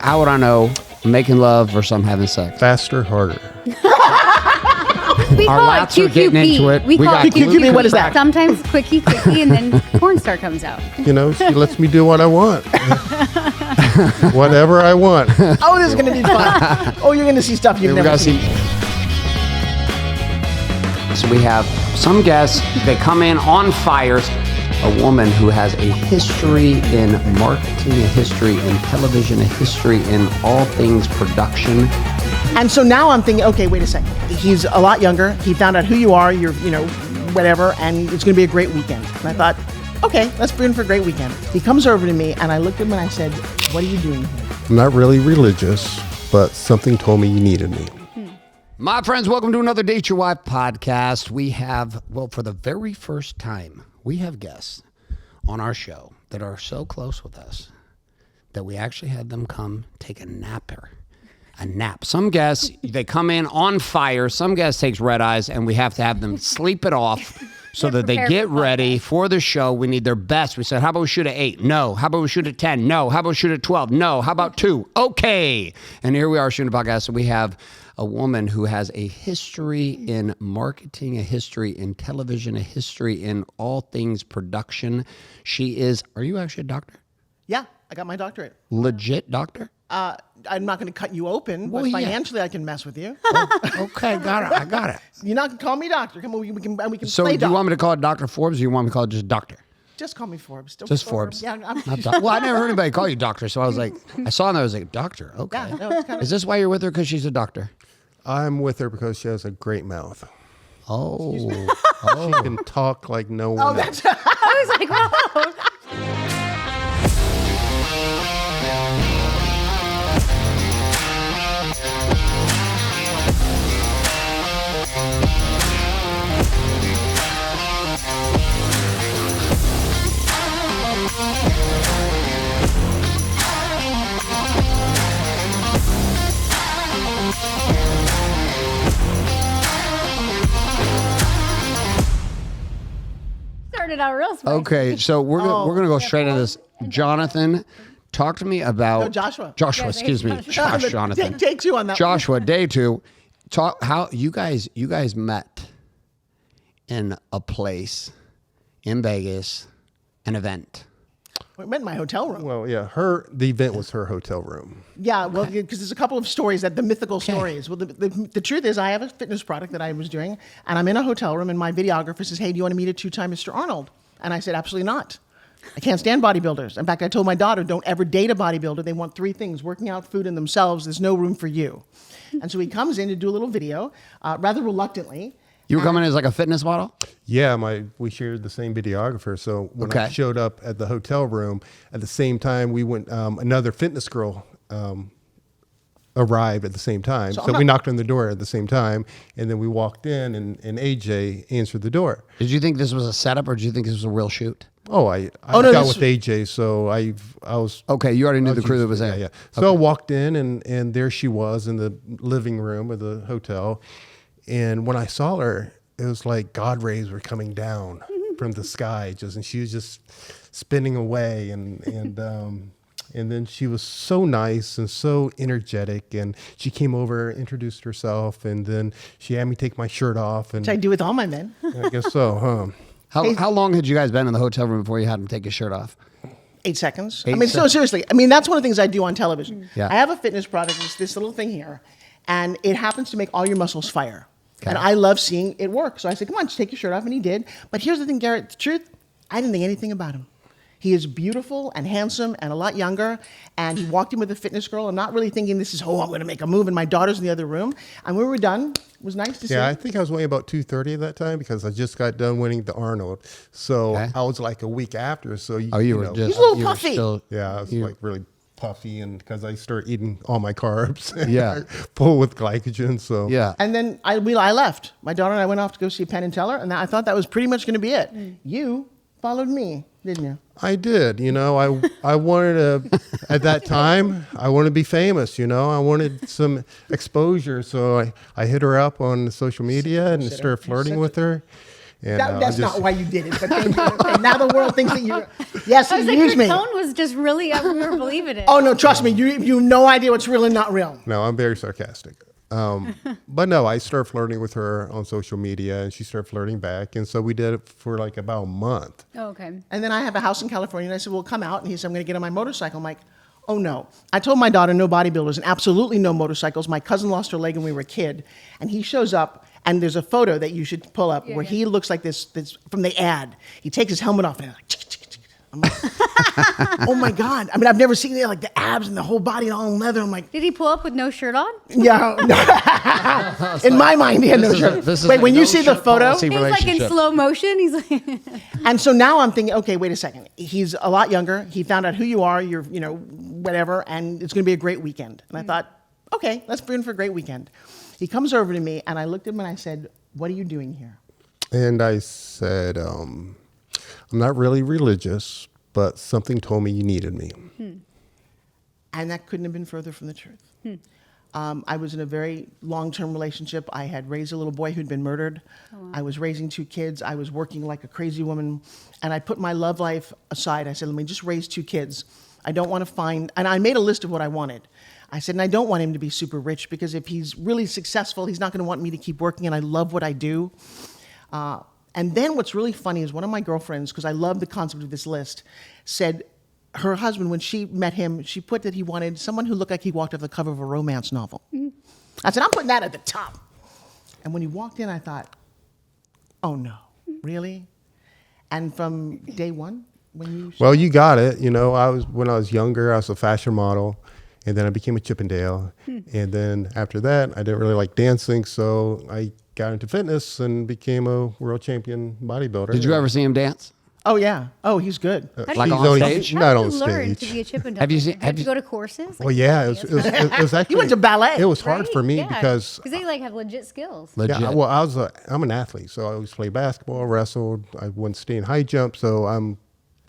How would I know I'm making love versus I'm having sex? Faster, harder. We Our call it lats are getting QQP. into it. We call got it QQP. What is that? Sometimes quickie, and then porn star comes out. You know, she lets me do what I want. Whatever I want. Oh, this is going to be fun. Oh, you're going to see stuff you've We never gotta seen. So we have some guests, they come in on fire. A woman who has a history in marketing, a history in television, a history in all things production. And so now I'm thinking, okay, wait a second. He's a lot younger. He found out who you are, you're, whatever, and it's going to be a great weekend. And I thought, okay, let's bring him for a great weekend. He comes over to me, and I looked at him and I said, what are you doing here? I'm not really religious, but something told me you needed me. My friends, welcome to another Date Your Wife podcast. We have, for the very first time, we have guests on our show that are so close with us that we actually had them come take a nap. Some guests, they come in on fire. Some guests takes red eyes, and we have to have them sleep it off so that they get ready for the show. We need their best. We said, how about we shoot at 8? No. How about we shoot at 10? No. How about we shoot at 12? No. How about 2? Okay. And here we are shooting a podcast. So we have a woman who has a history in marketing, a history in television, a history in all things production. She is, are you actually a doctor? Yeah, I got my doctorate. Legit doctor? I'm not going to cut you open, but financially I can mess with you. Okay, got it. I got it. You're not going to call me doctor. Come on, we can So play do you doctor. want me to call it Dr. Forbes or you want me to call it just doctor? Just call me Forbes. Just Forbes. Yeah, I'm Not well, I never heard anybody call you doctor, so I was like, I saw that, I was like, doctor, okay. Yeah, no, it's kind Is this why you're with her because she's a doctor? I'm with her because she has a great mouth. Oh. She can talk like no one else. I was like, whoa. Started out real spicy. Okay, so we're gonna go straight into this. Jonathan, talk to me about Joshua. Joshua, excuse me. Jonathan. Take two on that. Joshua, day 2. Talk how you guys met in a place in Vegas, an event. We met in my hotel room. Well, yeah, the event was her hotel room. Yeah, well, because there's a couple of stories, the mythical stories. Well, the truth is I have a fitness product that I was doing, and I'm in a hotel room, and my videographer says, hey, do you want to meet a 2-time Mr. Arnold? And I said, absolutely not. I can't stand bodybuilders. In fact, I told my daughter, don't ever date a bodybuilder. They want 3 things, working out, food, and themselves. There's no room for you. And so he comes in to do a little video, rather reluctantly. You were coming as like a fitness model? Yeah, we shared the same videographer. So when I showed up at the hotel room, at the same time we went, another fitness girl arrived at the same time. So we knocked on the door at the same time, and then we walked in, and AJ answered the door. Did you think this was a setup, or did you think this was a real shoot? Oh, I got with AJ, so I was... Okay, you already knew the crew that was there. Yeah. So I walked in, and there she was in the living room of the hotel. And when I saw her, it was like God rays were coming down from the sky, and she was just spinning away, and then she was so nice and so energetic, and she came over, introduced herself, and then she had me take my shirt off. And Which I do with all my men. I guess so, huh? How long had you guys been in the hotel room before you had him take his shirt off? 8 seconds. 8 so seriously, that's one of the things I do on television. Yeah. I have a fitness product, it's this little thing here, and it happens to make all your muscles fire. Okay. And I love seeing it work. So I said, come on, just take your shirt off. And he did. But here's the thing, Garrett, the truth, I didn't think anything about him. He is beautiful and handsome and a lot younger. And he walked in with a fitness girl. I'm not really thinking this is, I'm going to make a move. And my daughter's in the other room. And when we were done, it was nice to see. Yeah, I think I was weighing about 230 at that time because I just got done winning the Arnold. So I was like a week after. So He's a little puffy. Yeah, I was like really puffy, and because I started eating all my carbs. Yeah. Full with glycogen. So Yeah. And then I left. My daughter and I went off to go see Penn and Teller. And I thought that was pretty much going to be it. You followed me, didn't you? I did. I wanted to, at that time, I wanted to be famous, I wanted some exposure. So I hit her up on social media and started flirting with her. And That's not why you did it. But then, okay, now the world thinks that you. Yes, I was you like, used your me. tone was just really, we were believing it. Oh no, trust me. You have no idea what's real and not real. No, I'm very sarcastic. But no, I started flirting with her on social media, and she started flirting back, and so we did it for like about a month. Oh, okay. And then I have a house in California, and I said, well, come out. And he said, I'm going to get on my motorcycle. I'm like, oh, no. I told my daughter no bodybuilders and absolutely no motorcycles. My cousin lost her leg when we were a kid. And he shows up, and there's a photo that you should pull up where he looks like this from the ad. He takes his helmet off, and like, I'm like, oh, my God. I mean, I've never seen it, like the abs and the whole body all in leather. I'm like, Did he pull up with no shirt on? yeah. In my mind, he had no shirt. Wait, when you see the photo. He's like in slow motion. He's like, And so now I'm thinking, okay, wait a second. He's a lot younger. He found out who you are. You're, whatever, and it's going to be a great weekend. And I thought, okay, let's bring in for a great weekend. He comes over to me, and I looked at him and I said, what are you doing here? And I said, I'm not really religious, but something told me you needed me. And that couldn't have been further from the truth. I was in a very long-term relationship. I had raised a little boy who'd been murdered. I was raising 2 kids. I was working like a crazy woman. And I put my love life aside. I said, let me just raise 2 kids. I don't want to find, and I made a list of what I wanted. I said, and I don't want him to be super rich, because if he's really successful, he's not going to want me to keep working, and I love what I do. And then what's really funny is one of my girlfriends, because I love the concept of this list, said her husband, when she met him, she put that he wanted someone who looked like he walked off the cover of a romance novel. I said, I'm putting that at the top. And when he walked in, I thought, oh no, really? And from day one, when you... Well, you got it. When I was younger, I was a fashion model, and then I became a Chippendale. And then after that, I didn't really like dancing, so I got into fitness and became a world champion bodybuilder. Did you ever see him dance? Oh yeah. Oh, he's good. Like on stage? Not How on did you learn stage. to be a Chippendale? Have you seen- Did you have to go to courses? Well, yeah, it was actually. You went to ballet, It was hard for me because they like have legit skills. Legit. yeah, well, I'm an athlete, so I always played basketball, wrestled. I wouldn't stay in high jump, so I'm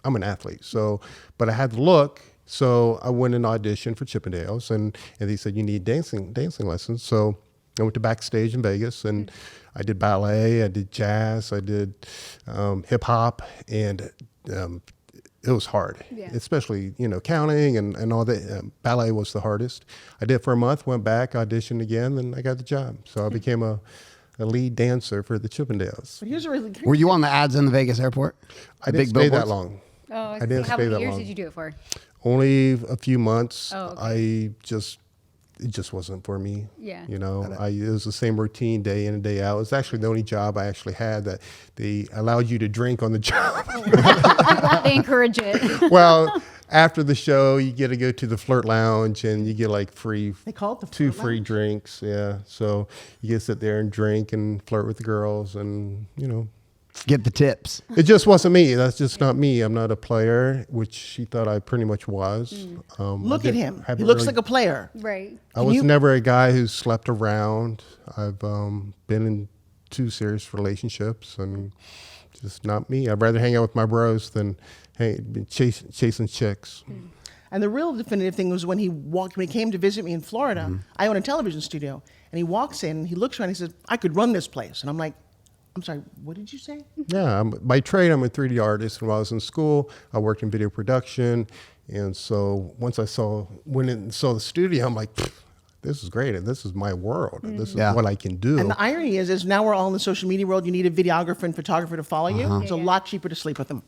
an athlete. So, but I had the look, so I went and auditioned for Chippendales, and they said you need dancing lessons. So I went to Backstage in Vegas, and I did ballet, I did jazz, I did hip hop, and it was hard, especially counting and all that. Ballet was the hardest. I did it for a month, went back, auditioned again, and I got the job. So I became a lead dancer for the Chippendales. But here's a really Were you on the ads in the Vegas airport? I The didn't stay that long. Oh, I didn't how stay many that years long. did you do it for? Only a few months. Oh, okay. It just wasn't for me. Yeah. It was the same routine day in and day out. It was actually the only job I actually had that they allowed you to drink on the job. They encourage it. Well, after the show, you get to go to the flirt lounge and you get like free. They call it the 2 flirt free lounge? drinks. Yeah. So you get to sit there and drink and flirt with the girls, and Get the tips. it just wasn't me. That's just not me. I'm not a player, which she thought I pretty much was. Look at him. He looks like a player. Right. I was never a guy who slept around. I've been in 2 serious relationships, and just not me. I'd rather hang out with my bros than chasing chicks. And the real definitive thing was when he came to visit me in Florida. I own a television studio, and he walks in, he looks around, and he says, I could run this place. And I'm like, I'm sorry, what did you say? Yeah, by trade, I'm a 3D artist. And while I was in school, I worked in video production. And so once I went in and saw the studio, I'm like, this is great. And this is my world. And this is what I can do. And the irony is now we're all in the social media world. You need a videographer and photographer to follow you. It's a lot cheaper to sleep with them.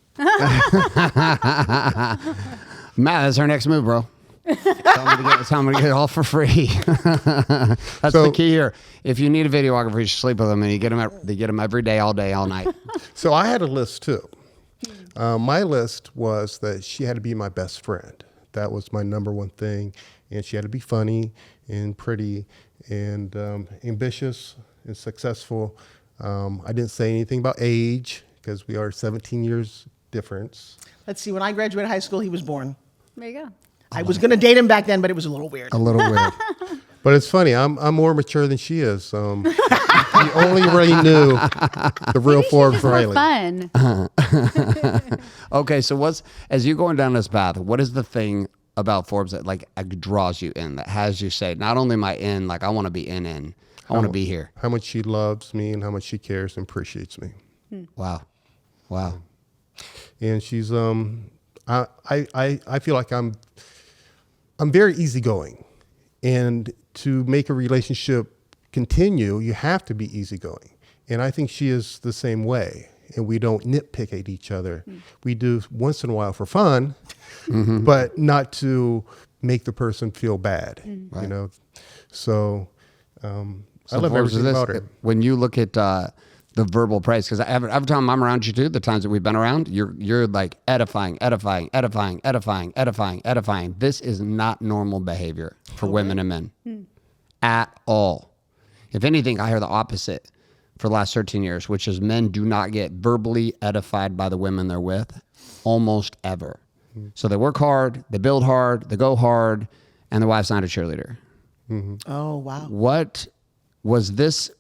Matt, that's our next move, bro. Tell me to get it all for free. That's the key here. If you need a videographer, you should sleep with them, and you get them every day, all night. So I had a list too. My list was that she had to be my best friend. That was my number one thing. And she had to be funny and pretty and ambitious and successful. I didn't say anything about age because we are 17 years difference. Let's see, when I graduated high school, he was born. There you go. I was going to date him back then, but it was a little weird. A little weird. But it's funny. I'm more mature than she is. You only really knew the real Maybe she's Forbes just more Riley. fun. Okay, so as you going down this path, what is the thing about Forbes that draws you in, that has you say, not only am I in, I want to be in, I want to be here. How much she loves me and how much she cares and appreciates me. Wow. Wow. And she's I feel like I'm very easygoing, and to make a relationship continue, you have to be easygoing. And I think she is the same way. And we don't nitpick at each other. We do once in a while for fun, but not to make the person feel bad. You know, so I love Forbes, everything about her. when you look at the verbal praise, because every time I'm around you too, the times that we've been around, you're like edifying. This is not normal behavior for women and men at all. If anything, I hear the opposite for the last 13 years, which is men do not get verbally edified by the women they're with almost ever. So they work hard, they build hard, they go hard, and their wife's not a cheerleader. Oh, wow. What was this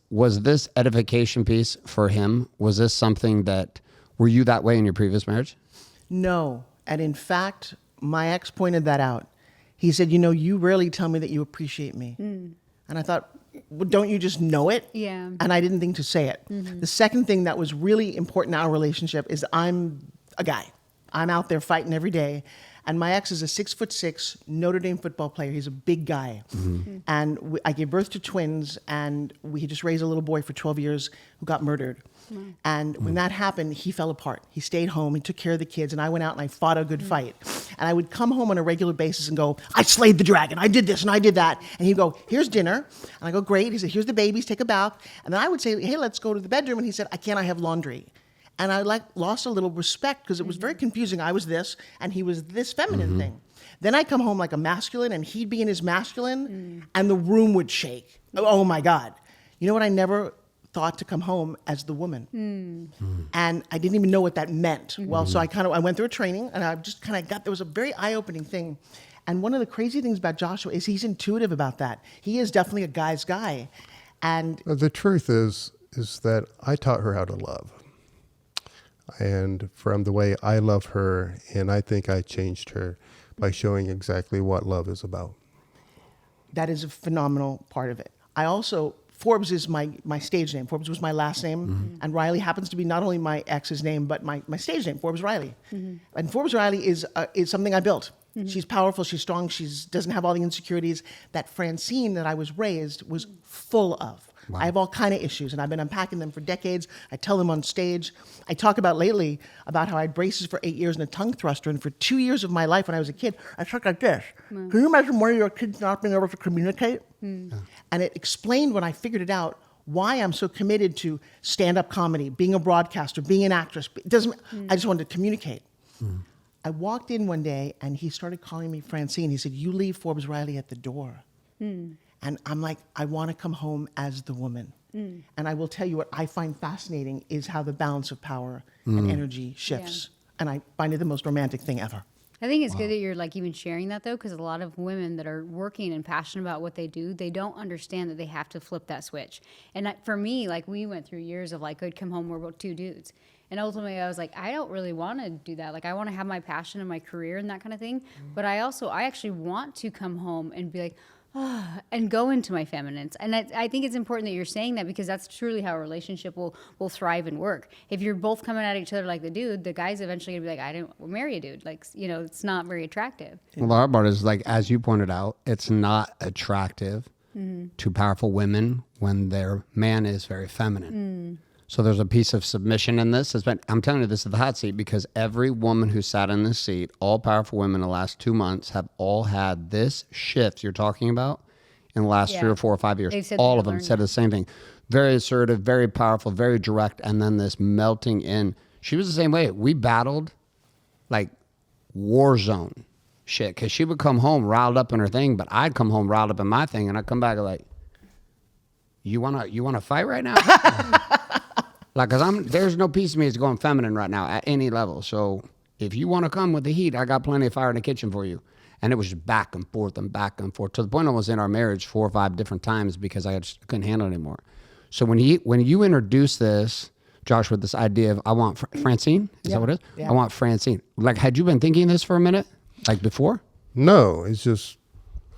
edification piece for him? Was this something that, were you that way in your previous marriage? No. And in fact, my ex pointed that out. He said, you rarely tell me that you appreciate me. And I thought, well, don't you just know it? Yeah. And I didn't think to say it. The second thing that was really important in our relationship is I'm a guy. I'm out there fighting every day. And my ex is a 6'6" Notre Dame football player. He's a big guy. And I gave birth to twins, and we just raised a little boy for 12 years who got murdered. And when that happened, he fell apart. He stayed home, he took care of the kids, and I went out and I fought a good fight. And I would come home on a regular basis and go, I slayed the dragon, I did this and I did that. And he'd go, here's dinner. And I go, great. He said, here's the babies, take a bath. And then I would say, hey, let's go to the bedroom. And he said, I have laundry. And I lost a little respect because it was very confusing. I was this, and he was this feminine thing. Then I come home like a masculine, and he'd be in his masculine, and the room would shake. Oh my God. You know what? I never thought to come home as the woman. And I didn't even know what that meant. Well, so I went through a training, and I just kind of there was a very eye-opening thing. And one of the crazy things about Joshua is he's intuitive about that. He is definitely a guy's guy. And The truth is that I taught her how to love. And from the way I love her, and I think I changed her by showing exactly what love is about. that is a phenomenal part of it. I also, Forbes is my stage name. Forbes was my last name. And Riley happens to be not only my ex's name, but my stage name, Forbes Riley. And Forbes Riley is something I built. She's powerful, she's strong, she doesn't have all the insecurities that Francine that I was raised was full of. Wow. I have all kind of issues, and I've been unpacking them for decades. I tell them on stage. I talk about lately about how I had braces for 8 years and a tongue thruster, and for 2 years of my life when I was a kid, I talked like this. Can you imagine one of your kids not being able to communicate? And it explained when I figured it out why I'm so committed to stand-up comedy, being a broadcaster, being an actress. It doesn't. I just wanted to communicate. I walked in one day, and he started calling me Francine. He said, "You leave Forbes Riley at the door." And I'm like, I want to come home as the woman. And I will tell you what I find fascinating is how the balance of power and energy shifts. And I find it the most romantic thing ever. I think it's good that you're like even sharing that though, because a lot of women that are working and passionate about what they do, they don't understand that they have to flip that switch. And for me, like we went through years of like, I'd come home, we're about two dudes. And ultimately I was like, I don't really want to do that. Like I want to have my passion and my career and that kind of thing. But I actually want to come home and be like, and go into my feminines. And I think it's important that you're saying that because that's truly how a relationship will thrive and work. If you're both coming at each other like the dude, the guy's eventually gonna be like, I didn't marry a dude. Like, it's not very attractive. Well, the hard part is, like, as you pointed out, it's not attractive to powerful women when their man is very feminine. So there's a piece of submission in this. I'm telling you, this is the hot seat because every woman who sat in this seat, all powerful women in the last 2 months have all had this shift you're talking about in the last 3 or 4 or 5 years. All of them said the same thing. Very assertive, very powerful, very direct, and then this melting in. She was the same way. We battled like war zone shit because she would come home riled up in her thing, but I'd come home riled up in my thing, and I'd come back like, you wanna fight right now? Like, cause there's no piece of me that's going feminine right now at any level. So if you want to come with the heat, I got plenty of fire in the kitchen for you. And it was just back and forth to the point I was in our marriage 4 or 5 different times because I just couldn't handle it anymore. So when you introduced this, Joshua, this idea of I want Francine, is that what it is? Yeah. I want Francine. Like, had you been thinking this for a minute, like before? No, it's just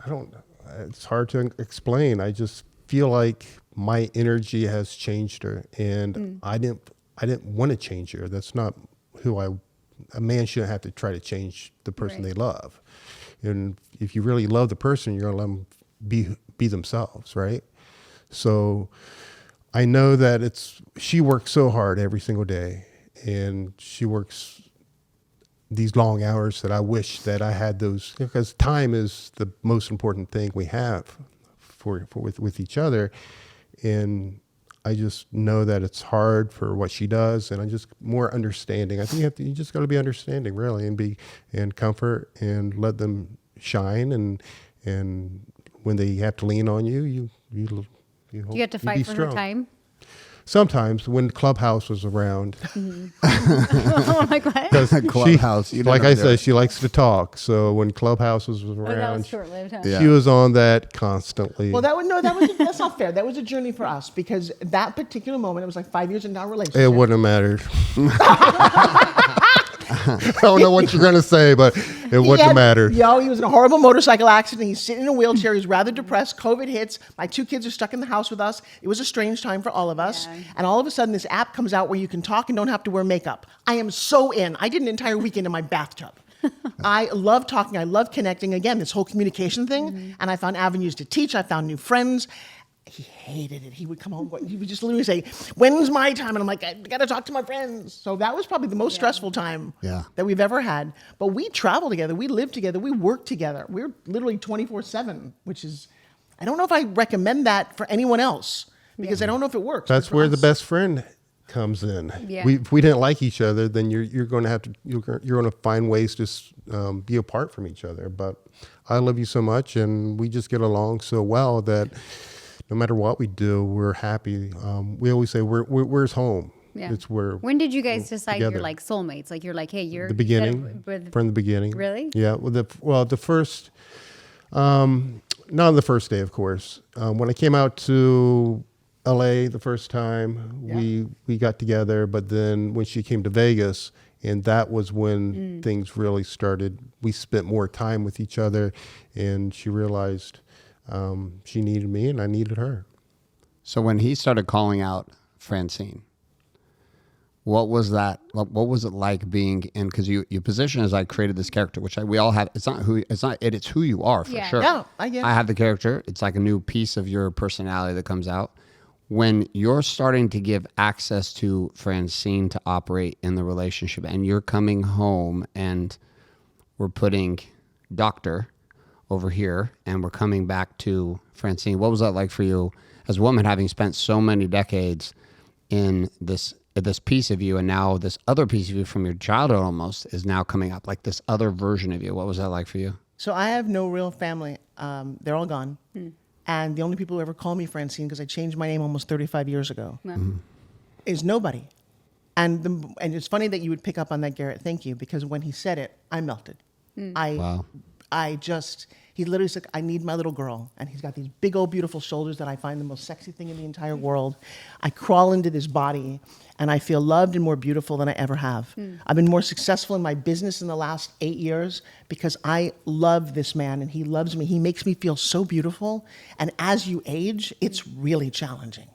it's hard to explain. I just feel like my energy has changed her, and I didn't I didn't want to change her. That's not who a man shouldn't have to try to change the person Right. they love. And if you really love the person, you're going to let them be themselves, right? So I know that she works so hard every single day, and she works these long hours that I wish that I had those, because time is the most important thing we have with each other. And I just know that it's hard for what she does, and I'm just more understanding. I think you just got to be understanding, really, and comfort and let them shine. And when they have to lean on you, you Do you have to fight for her time? Sometimes when Clubhouse was around, Oh my God. Clubhouse. You like didn't I know said, that. she likes to talk. So when Clubhouse was Oh, that around, was short-lived, huh? Yeah. she was on that constantly. Well, that's not fair. That was a journey for us because that particular moment, it was like 5 years into our relationship. It wouldn't have mattered. I don't know what you're going to say, but it wouldn't have mattered. He was in a horrible motorcycle accident. He's sitting in a wheelchair. He's rather depressed. COVID hits. My 2 kids are stuck in the house with us. It was a strange time for all of us. Yeah. And all of a sudden, this app comes out where you can talk and don't have to wear makeup. I am so in. I did an entire weekend in my bathtub. I love talking. I love connecting. Again, this whole communication thing. Mm-hmm. And I found avenues to teach. I found new friends. He hated it. He would come home. He would just literally say, "When's my time?" And I'm like, "I got to talk to my friends." So that was probably the most stressful time that we've ever had. But we travel together. We live together. We work together. We're literally 24/7, which is, I don't know if I recommend that for anyone else because I don't know if it works. That's But for where the us- best friend comes in. Yeah. If we didn't like each other, then you're going to have to you're going to find ways to be apart from each other. But I love you so much, and we just get along so well that no matter what we do, we're happy. We always say, where's home? Yeah. It's where. When did you guys decide together. you're like soulmates? Like you're like, hey, you're The beginning, from the beginning. Really? Yeah. The first, not on the first day, of course. When I came out to LA the first time, we got together. But then when she came to Vegas, and that was when things really started. We spent more time with each other, and she realized she needed me, and I needed her. So when he started calling out Francine, what was that? What was it like being in? Because your position is I created this character, which we all have. It's who you are for Yeah. sure. Yeah, I get it. I have the character. It's like a new piece of your personality that comes out. When you're starting to give access to Francine to operate in the relationship, and you're coming home, and we're putting Doctor over here, and we're coming back to Francine. What was that like for you as a woman, having spent so many decades in this piece of you, and now this other piece of you from your childhood almost is now coming up, like this other version of you? What was that like for you? So I have no real family. They're all gone. And the only people who ever call me Francine, because I changed my name almost 35 years ago, is nobody. And it's funny that you would pick up on that, Garrett. Thank you, because when he said it, I melted. Wow. He literally said, "I need my little girl." And he's got these big old beautiful shoulders that I find the most sexy thing in the entire world. I crawl into this body and I feel loved and more beautiful than I ever have. I've been more successful in my business in the last 8 years because I love this man and he loves me. He makes me feel so beautiful. And as you age, it's really challenging.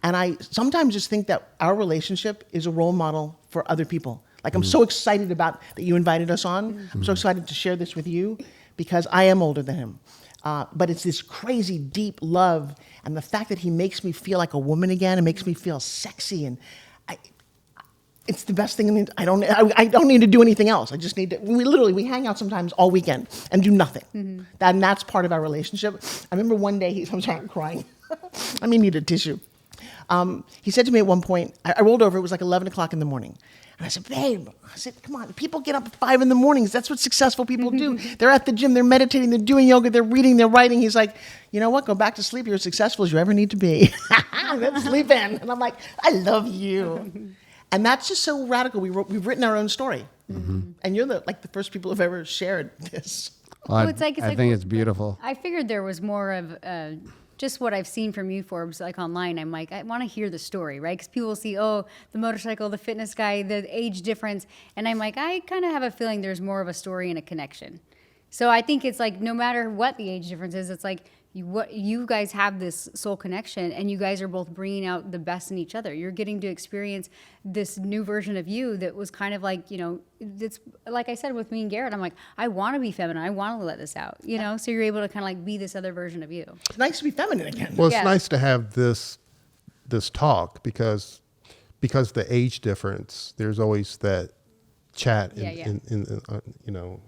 And I sometimes just think that our relationship is a role model for other people. Like, I'm so excited about that you invited us on. I'm so excited to share this with you because I am older than him. But it's this crazy, deep love. And the fact that he makes me feel like a woman again and makes me feel sexy. And it's the best thing. I don't need to do anything else. I just need to, we hang out sometimes all weekend and do nothing. And that's part of our relationship. I remember one day, I'm sorry, I'm crying. I may need a tissue. He said to me at one point, I rolled over, it was like 11 o'clock in the morning. And I said, "Babe," I said, "come on, people get up at 5 in the mornings. That's what successful people do. They're at the gym, they're meditating, they're doing yoga, they're reading, they're writing." He's like, "You know what? Go back to sleep. You're as successful as you ever need to be." Then sleep in. And I'm like, "I love you." And that's just so radical. We've written our own story. And you're the first people who've ever shared this. Well, it's I like think it's beautiful. I figured there was more of just what I've seen from you, Forbes, like online. I'm like, I want to hear the story, right? Because people see, oh, the motorcycle, the fitness guy, the age difference. And I'm like, I kind of have a feeling there's more of a story and a connection. So I think it's like, no matter what the age difference is, it's like, you guys have this soul connection, and you guys are both bringing out the best in each other. You're getting to experience this new version of you that was kind of like, it's like I said with me and Garrett, I'm like, I want to be feminine. I want to let this out, so you're able to kind of like be this other version of you. It's nice to be feminine again. Well, it's Yeah. nice to have this talk because the age difference. There's always that chat on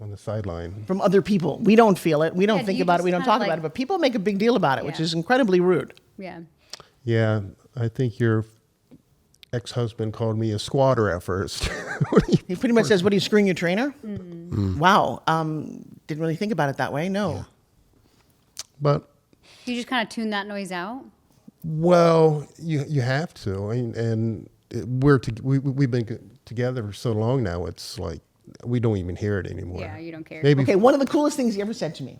the sideline. From other people. We don't feel it. We don't Yeah, think you about it. just We don't kinda talk like- about it. But people make a big deal about it, which Yeah. is incredibly rude. Yeah. Yeah, I think your ex-husband called me a squatter at first. He pretty much says, "What are you, screwing your trainer?" Mm-hmm. Wow. Didn't really think about it that way. No. But You just kind of tune that noise out. well, you have to, and we've been together for so long now. It's like we don't even hear it anymore. Yeah, you don't care. Maybe Okay, one of the coolest things he ever said to me,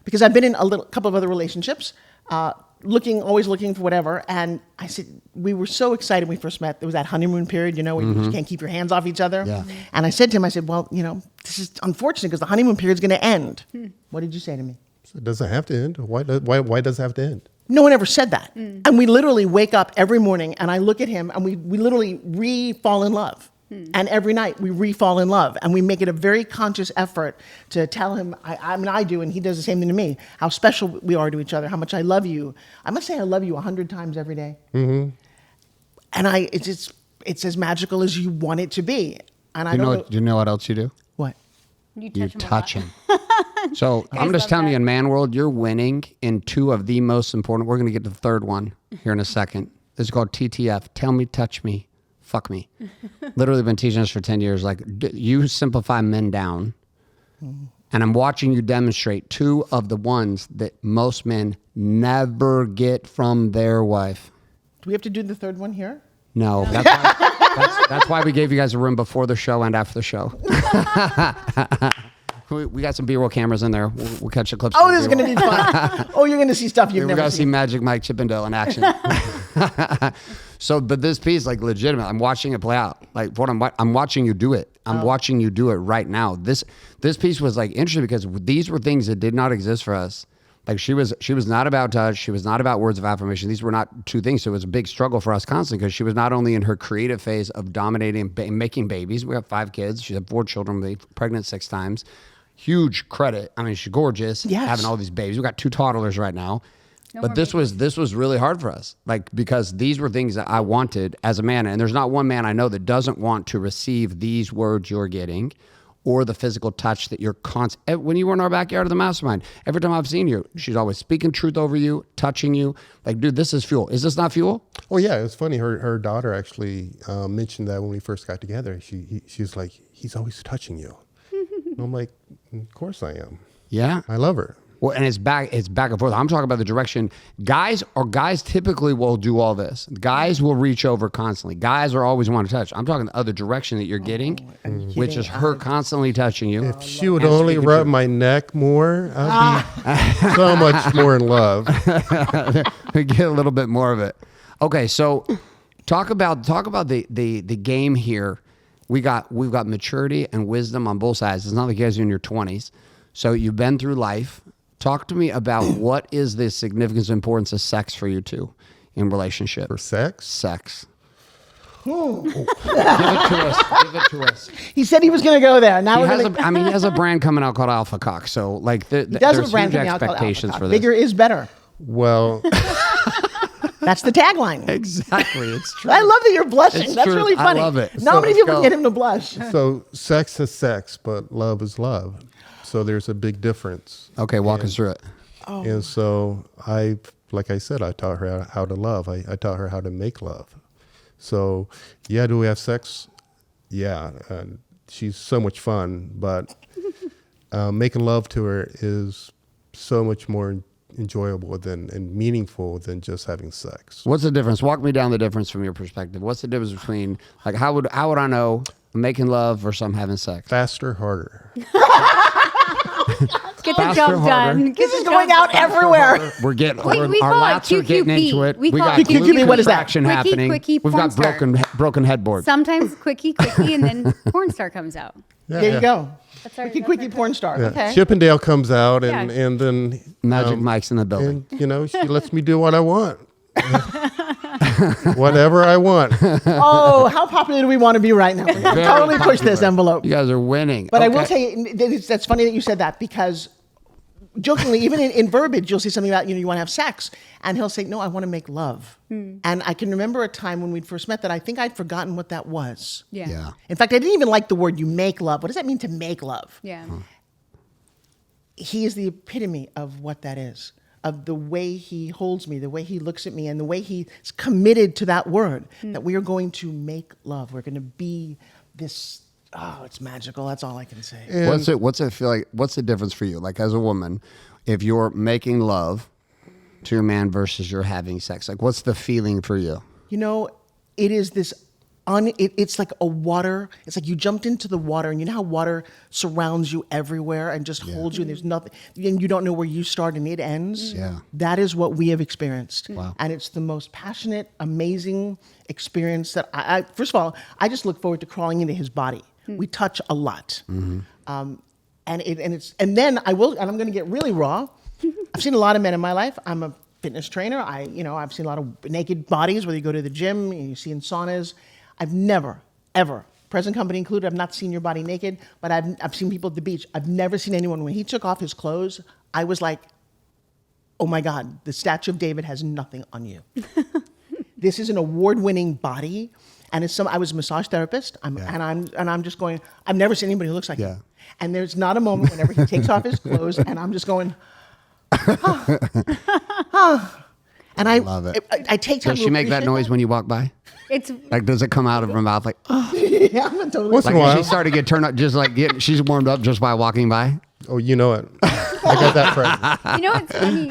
because I've been in a couple of other relationships, always looking for whatever, and I said, we were so excited when we first met. There was that honeymoon period, where you just can't keep your hands off each other. Yeah. And I said to him, I said, well, this is unfortunate because the honeymoon period's going to end. What did you say to me? it doesn't have to end. Why does it have to end? No one ever said that. And we literally wake up every morning and I look at him and we literally re-fall in love. And every night we re-fall in love. And we make it a very conscious effort to tell him, I do, and he does the same thing to me, how special we are to each other, how much I love you. I must say I love you 100 times every day. Mm-hmm. And it's as magical as you want it to be. And I don't know. Do you know what else you do? What? You You touch him. touch him. So I'm just love telling you, that. in man world, you're winning in two of the most important. We're going to get to the third one here in a second. This is called TTF. Tell me, touch me, fuck me. Literally been teaching us for 10 years. Like, you simplify men down. And I'm watching you demonstrate two of the ones that most men never get from their wife. Do we have to do the third one here? No, that's why we gave you guys a room before the show and after the show. We got some B-roll cameras in there. We'll catch the clips. Oh, this is going to be fun. Oh, you're going to see stuff you've We never got to see seen. Magic Mike Chippendale in action. So, but this piece, like, legitimate. I'm watching it play out. Like, I'm watching you do it. I'm watching you do it right now. This piece was like interesting because these were things that did not exist for us. Like, she was not about touch. She was not about words of affirmation. These were not two things. So it was a big struggle for us constantly because she was not only in her creative phase of dominating and making babies. We have 5 kids. She had 4 children, pregnant 6 times. Huge credit. I mean, she's gorgeous. Yes. Having all these babies. We got 2 toddlers right now. No But more this was really hard for us, like, because these were things that I wanted as a man, and there's not one man I know that doesn't want to receive these words you're getting, or the physical touch that you're constant. When you were in our backyard of the mastermind, every time I've seen you, she's always speaking truth over you, touching you. Like, dude, this is fuel. Is this not fuel? Oh yeah, it's funny. Her daughter actually mentioned that when we first got together. She's like, he's always touching you. And I'm like, of course I am. Yeah. I love her. Well, and it's back and forth. I'm talking about the direction. Guys typically will do all this. Guys will reach over constantly. Guys are always want to touch. I'm talking the other direction that you're getting, which is her constantly touching you. If she would And only speaking rub truth. my neck more, I'd be so much more in love. We get a little bit more of it. Okay, so talk about the game here. We've got maturity and wisdom on both sides. It's not like you guys are in your 20s. So you've been through life. Talk to me about what is the significance and importance of sex for you two in relationship. For sex? Sex. Give it to us. He said he was going to go there. Now He we're has going to. he has a brand coming out called Alpha Cock. So, like, He does have there's a brand huge coming out called expectations Alpha for Cock. this. Bigger is better. Well, That's the tagline. Exactly. It's true. I love that you're blushing. It's That's true. really I funny. love it. Not So many let's people go. can get him to blush. so sex is sex, but love is love. So there's a big difference. Okay, walk us through it. And so like I said, I taught her how to love. I taught her how to make love. So yeah, do we have sex? Yeah. She's so much fun, but making love to her is so much more enjoyable and meaningful than just having sex. What's the difference? Walk me down the difference from your perspective. What's the difference between, like, how would I know I'm making love versus I'm having sex? Faster, harder. Get the Faster, job harder. done. This is going out everywhere. We're getting We our call it lats are getting QQP. into it. We call got it QQP. glute What is that? contraction Quickie, happening. quickie, We've got porn star. broken headboard. Sometimes quickie, and then porn star comes out. There you go. That's our Quickie porn star. Yeah. Okay. Chippendale comes out, and, Yeah. and then Magic Mike's in the building. and she lets me do what I want. Whatever I want. Oh, how popular do we want to be right now? We're gonna Very totally push this popular. envelope. You guys are winning. But I will Okay. tell you, that's funny that you said that, because jokingly, even in verbiage, you'll see something about, you want to have sex. And he'll say, no, I want to make love. And I can remember a time when we'd first met that I think I'd forgotten what that was. Yeah. Yeah. In fact, I didn't even like the word you make love. What does that mean to make love? Yeah. He is the epitome of what that is, of the way he holds me, the way he looks at me, and the way he's committed to that word, that we are going to make love. We're going to be this, it's magical. That's all I can say. What's it feel like? What's the difference for you? Like as a woman, if you're making love to your man versus you're having sex, like what's the feeling for you? It is this, it's like a water, it's like you jumped into the water, and you know how water surrounds you everywhere and just holds you, and there's nothing, and you don't know where you start and it ends. Yeah. That is what we have experienced. Wow. And it's the most passionate, amazing experience that I first of all, I just look forward to crawling into his body. We touch a lot. And then I'm going to get really raw. I've seen a lot of men in my life. I'm a fitness trainer. I've seen a lot of naked bodies, whether you go to the gym and you see in saunas. I've never, ever, present company included, I've not seen your body naked, but I've seen people at the beach. I've never seen anyone, when he took off his clothes, I was like, oh my God, the statue of David has nothing on you. This is an award-winning body. And I was a massage therapist, and I'm just going, I've never seen anybody who looks like him. And there's not a moment whenever he takes off his clothes, and I'm just going, And I love it. I take time. Does to she make that appreciate noise when you walk by? It's Like, does it come out of her mouth like, oh? Yeah, I'm totally. Once in Like, a does while. she start to get turned up, just like she's warmed up just by walking by? Oh, you know it. I got that present. you know what's funny?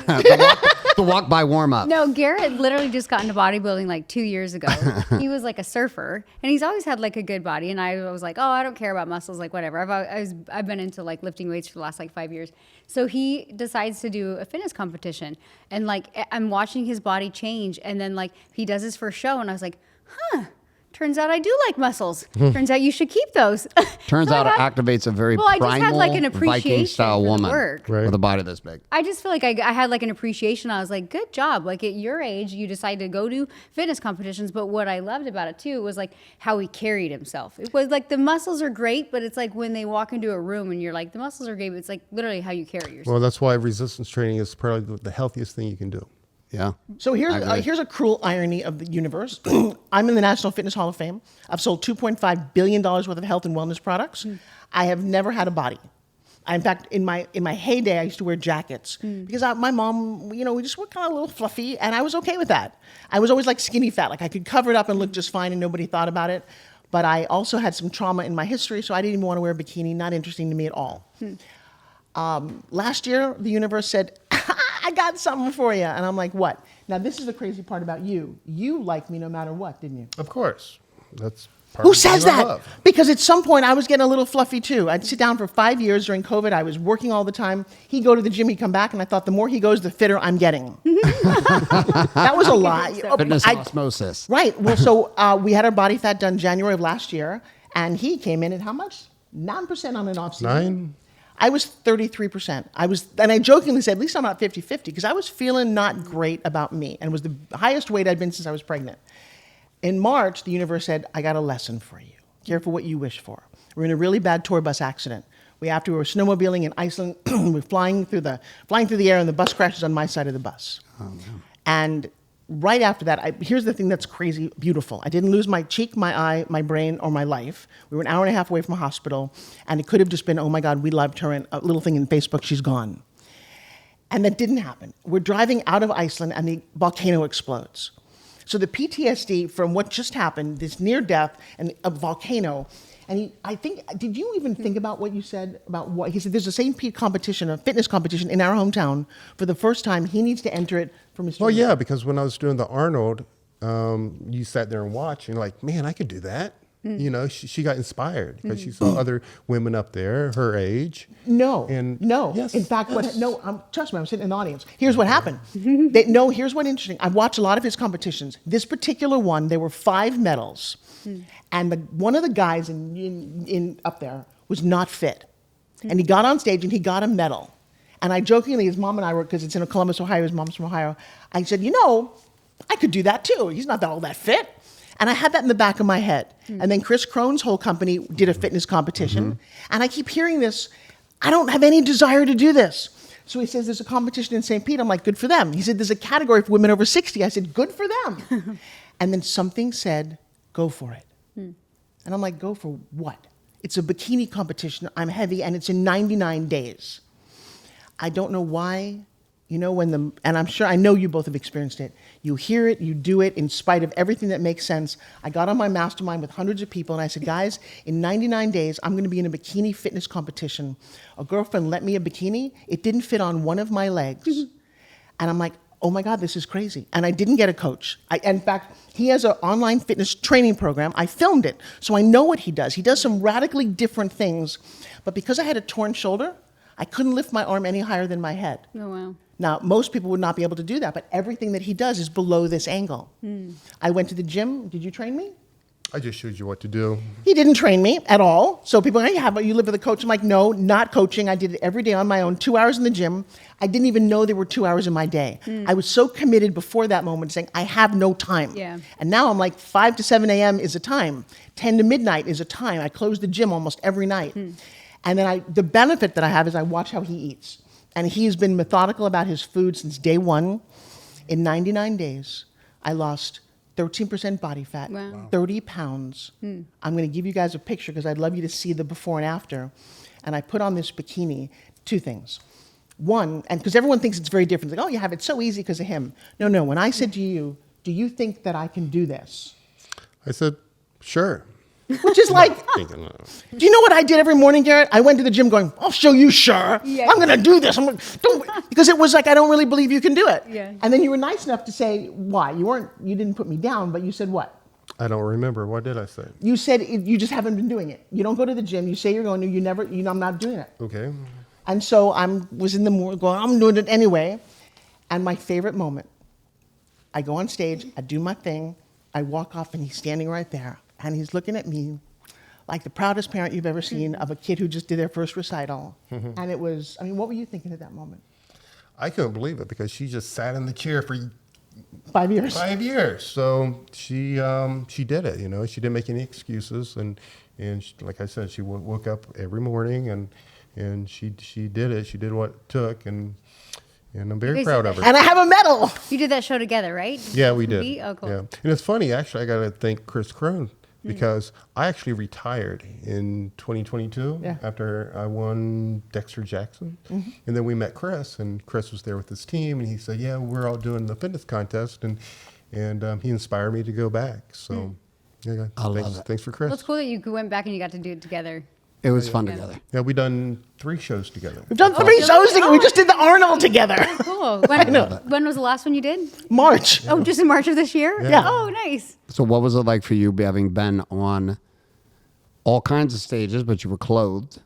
The walk by warm up. No, Garrett literally just got into bodybuilding like 2 years ago. He was like a surfer, and he's always had like a good body. And I was like, oh, I don't care about muscles, like whatever. I've been into like lifting weights for the last like 5 years. So he decides to do a fitness competition, and like I'm watching his body change, and then like he does his first show, and I was like, huh. Turns out I do like muscles. Turns out you should keep those. Turns So out I it had- activates a very Well, I just had, primal like, an appreciation Viking-style for the woman work. Right. with a body this big. I just feel like I had like an appreciation. I was like, good job. Like at your age, you decided to go do fitness competitions. But what I loved about it too was like how he carried himself. It was like the muscles are great, but it's like when they walk into a room and you're like, the muscles are great, but it's like literally how you carry yourself. Well, that's why resistance training is probably the healthiest thing you can do. Yeah. So I agree. here's a cruel irony of the universe. I'm in the National Fitness Hall of Fame. I've sold $2.5 billion worth of health and wellness products. I have never had a body. In fact, in my heyday, I used to wear jackets because my mom, we just were kind of a little fluffy, and I was okay with that. I was always like skinny fat, like I could cover it up and look just fine, and nobody thought about it. But I also had some trauma in my history, so I didn't even want to wear a bikini. Not interesting to me at all. Last year, the universe said, I got something for you. And I'm like, what? Now, this is the crazy part about you. You liked me no matter what, didn't you? Of course. That's part Who of says being in that? love. Because at some point, I was getting a little fluffy, too. I'd sit down for 5 years during COVID. I was working all the time. He'd go to the gym, he'd come back, and I thought, the more he goes, the fitter I'm getting. That was a lie. Fitness I- osmosis. Right. Well, so we had our body fat done January of last year, and he came in at how much? 9% on an off season. 9? I was 33%. And I jokingly said, at least I'm not 50-50, because I was feeling not great about me, and it was the highest weight I'd been since I was pregnant. In March, the universe said, I got a lesson for you. Careful what you wish for. We're in a really bad tour bus accident. We were snowmobiling in Iceland. We're flying through the air, and the bus crashes on my side of the bus. Oh, no. And right after that, here's the thing that's crazy beautiful. I didn't lose my cheek, my eye, my brain, or my life. We were an hour and a half away from a hospital, and it could have just been, oh my God, we loved her, and a little thing in Facebook, she's gone. And that didn't happen. We're driving out of Iceland, and the volcano explodes. So the PTSD from what just happened, this near death and a volcano, and did you even think about what you said about what he said? There's a St. Pete competition, a fitness competition in our hometown for the first time. He needs to enter it for Mr. Well, yeah, because when I was doing the Arnold, you sat there and watched, and you're like, man, I could do that. You know, she got inspired because she saw other women up there, her age. No. Yes, In fact, yes. trust me, I'm sitting in the audience. Here's what happened. Here's what's interesting. I've watched a lot of his competitions. This particular one, there were 5 medals, and one of the guys in up there was not fit. And he got on stage and he got a medal. And I jokingly, his mom and I were, because it's in Columbus, Ohio, his mom's from Ohio, I said, I could do that too. He's not all that fit. And I had that in the back of my head. And then Chris Crone's whole company did a fitness competition. And I keep hearing this, I don't have any desire to do this. So he says, there's a competition in St. Pete. I'm like, good for them. He said, there's a category for women over 60. I said, good for them. And then something said, go for it. And I'm like, go for what? It's a bikini competition. I'm heavy, and it's in 99 days. I don't know why, and I'm sure, I know you both have experienced it. You hear it, you do it in spite of everything that makes sense. I got on my mastermind with hundreds of people, and I said, guys, in 99 days, I'm going to be in a bikini fitness competition. A girlfriend lent me a bikini. It didn't fit on one of my legs. And I'm like, oh my God, this is crazy. And I didn't get a coach. In fact, he has an online fitness training program. I filmed it, so I know what he does. He does some radically different things. But because I had a torn shoulder, I couldn't lift my arm any higher than my head. Oh, wow. Now, most people would not be able to do that, but everything that he does is below this angle. I went to the gym. Did you train me? I just showed you what to do. He didn't train me at all. So people are like, you live with a coach? I'm like, no, not coaching. I did it every day on my own, 2 hours in the gym. I didn't even know there were 2 hours in my day. I was so committed before that moment saying, I have no time. Yeah. And now I'm like, 5 to 7 a.m. is a time. 10 to midnight is a time. I close the gym almost every night. And then the benefit that I have is I watch how he eats. And he's been methodical about his food since day one. In 99 days, I lost 13% body fat, Wow. 30 pounds. I'm going to give you guys a picture because I'd love you to see the before and after. And I put on this bikini, 2 things. One, and because everyone thinks it's very different. Like, oh, you have it so easy because of him. No. When I said to you, do you think that I can do this? I said, sure. Which is like, do you know what I did every morning, Garrett? I went to the gym going, I'll show you, sure. Yeah. I'm going to do this. Because it was like, I don't really believe you can do it. Yeah. And then you were nice enough to say why. You didn't put me down, but you said what? I don't remember. What did I say? You said you just haven't been doing it. You don't go to the gym. You say you're going to, I'm not doing it. Okay. And so was in the mood going, I'm doing it anyway. And my favorite moment, I go on stage, I do my thing, I walk off and he's standing right there. And he's looking at me like the proudest parent you've ever seen of a kid who just did their first recital. And it was, what were you thinking at that moment? I couldn't believe it because she just sat in the chair for 5 years. 5 years. So she did it, She didn't make any excuses. And she, like I said, she woke up every morning and she did it. She did what it took. And I'm very proud of her. And I have a medal. You did that show together, right? Yeah, we did. Oh, cool. Yeah. And it's funny, actually, I got to thank Chris Crone because I actually retired in 2022 after I won Dexter Jackson. And then we met Chris, and Chris was there with his team, and he said, yeah, we're all doing the fitness contest, and he inspired me to go back. So yeah, thanks for Chris. Well, it's cool that you went back and you got to do it together. It was fun together. Yeah, we done 3 shows together. We've done 3 shows together. We just did the Arnold together. Cool. When was the last one you did? March. Oh, just in March of this year? Yeah. Oh, nice. So what was it like for you having been on all kinds of stages, but you were clothed,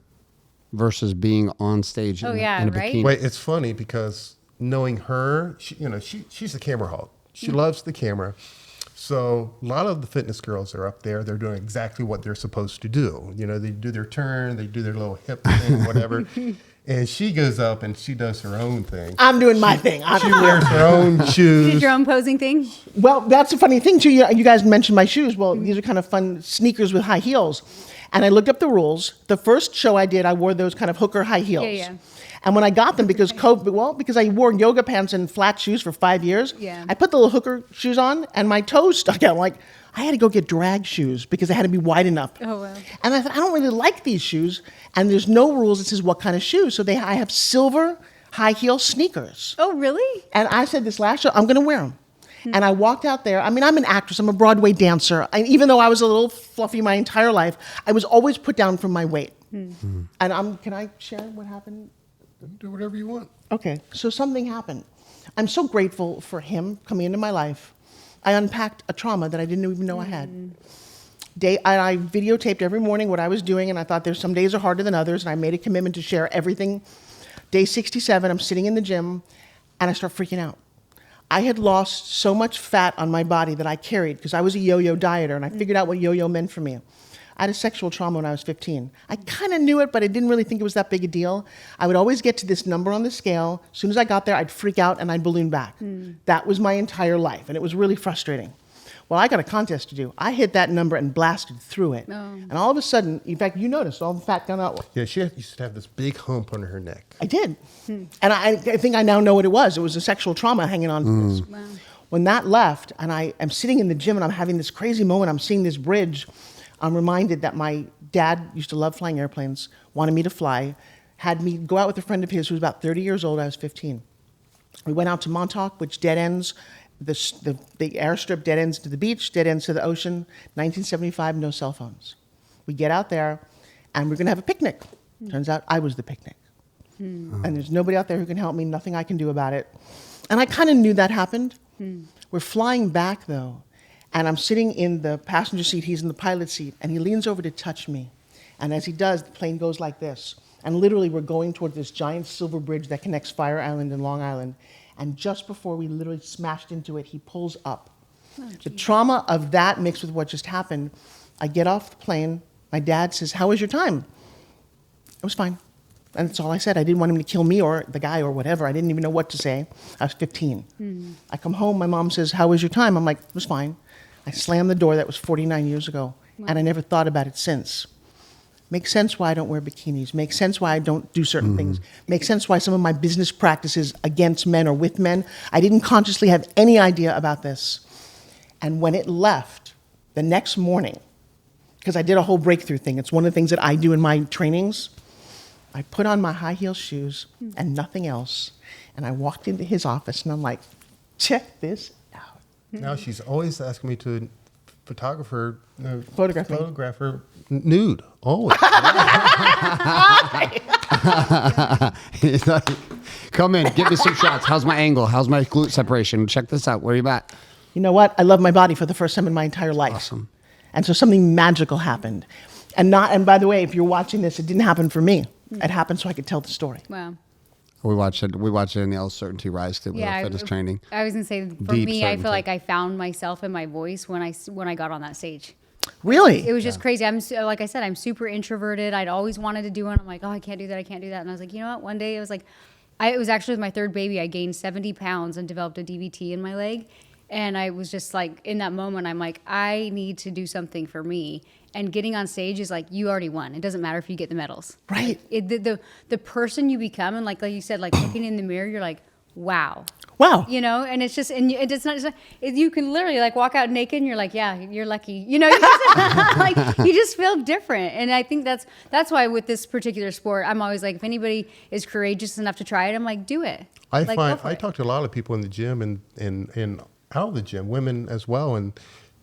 versus being on stage in a bikini? Wait, it's funny because knowing her, she's a camera hog. She loves the camera. So a lot of the fitness girls are up there. They're doing exactly what they're supposed to do. They do their turn, they do their little hip thing, whatever. And she goes up and she does her own thing. I'm doing my thing. She wears her own shoes. You did your own posing thing? Well, that's a funny thing, too. You guys mentioned my shoes. Well, these are kind of fun sneakers with high heels. And I looked up the rules. The first show I did, I wore those kind of hooker high heels. Yeah. And when I got them, because I wore yoga pants and flat shoes for 5 years, I put the little hooker shoes on, and my toes stuck out. Like, I had to go get drag shoes because they had to be wide enough. Oh, wow. And I thought, I don't really like these shoes. And there's no rules that says what kind of shoes. So I have silver high heel sneakers. Oh, really? And I said this last show, I'm going to wear them. And I walked out there. I'm an actress. I'm a Broadway dancer. Even though I was a little fluffy my entire life, I was always put down for my weight. And can I share what happened? Do whatever you want. Okay, so something happened. I'm so grateful for him coming into my life. I unpacked a trauma that I didn't even know I had. I videotaped every morning what I was doing, and I thought there's some days are harder than others, and I made a commitment to share everything. Day 67, I'm sitting in the gym, and I start freaking out. I had lost so much fat on my body that I carried, because I was a yo-yo dieter, and I figured out what yo-yo meant for me. I had a sexual trauma when I was 15. I kind of knew it, but I didn't really think it was that big a deal. I would always get to this number on the scale. As soon as I got there, I'd freak out and I'd balloon back. That was my entire life, and it was really frustrating. Well, I got a contest to do. I hit that number and blasted through it. And all of a sudden, in fact, you noticed all the fat gone out. Yeah, she used to have this big hump under her neck. I did. And I think I now know what it was. It was a sexual trauma hanging on to this. Wow. When that left, and I am sitting in the gym and I'm having this crazy moment, I'm seeing this bridge, I'm reminded that my dad used to love flying airplanes, wanted me to fly, had me go out with a friend of his who was about 30 years old. I was 15. We went out to Montauk, which dead ends. The airstrip dead ends to the beach, dead ends to the ocean. 1975, no cell phones. We get out there, and we're going to have a picnic. Turns out I was the picnic. And there's nobody out there who can help me, nothing I can do about it. And I kind of knew that happened. We're flying back, though, and I'm sitting in the passenger seat, he's in the pilot seat, and he leans over to touch me. And as he does, the plane goes like this. And literally, we're going toward this giant silver bridge that connects Fire Island and Long Island. And just before we literally smashed into it, he pulls up. The trauma of that mixed with what just happened, I get off the plane. My dad says, "How was your time?" It was fine. And that's all I said. I didn't want him to kill me or the guy or whatever. I didn't even know what to say. I was 15. I come home. My mom says, "How was your time?" I'm like, "It was fine." I slammed the door. That was 49 years ago. And I never thought about it since. Makes sense why I don't wear bikinis. Makes sense why I don't do certain things. Makes sense why some of my business practices against men or with men, I didn't consciously have any idea about this. And when it left, the next morning, because I did a whole breakthrough thing, it's one of the things that I do in my trainings, I put on my high heel shoes and nothing else, and I walked into his office and I'm like, check this out. Now she's always asking me to photograph her nude, always. He's like, come in, give me some shots. How's my angle? How's my glute separation? Check this out. Where are you at? You know what? I love my body for the first time in my entire life. Awesome. And so something magical happened. And by the way, if you're watching this, it didn't happen for me. It happened so I could tell the story. Wow. We watched Danielle's certainty rise to fitness training. I was gonna say, for Deep me, I certainty. feel like I found myself in my voice when I got on that stage. Really? It was just crazy. Like I said, I'm super introverted. I'd always wanted to do it. I'm like, oh, I can't do that. I can't do that. And I was like, you know what? One day it was like, it was actually with my third baby. I gained 70 pounds and developed a DVT in my leg. And I was just like, in that moment, I'm like, I need to do something for me. And getting on stage is like, you already won. It doesn't matter if you get the medals. Right. The person you become, and like you said, like looking in the mirror, you're like, wow. Wow. You know, and it's just, and it's not, you can literally like walk out naked and you're like, yeah, you're lucky. You know, you just, like, you just feel different. And I think that's why with this particular sport, I'm always like, if anybody is courageous enough to try it, I'm like, do it. I Like, find go for I it. talk to a lot of people in the gym and out of the gym, women as well, and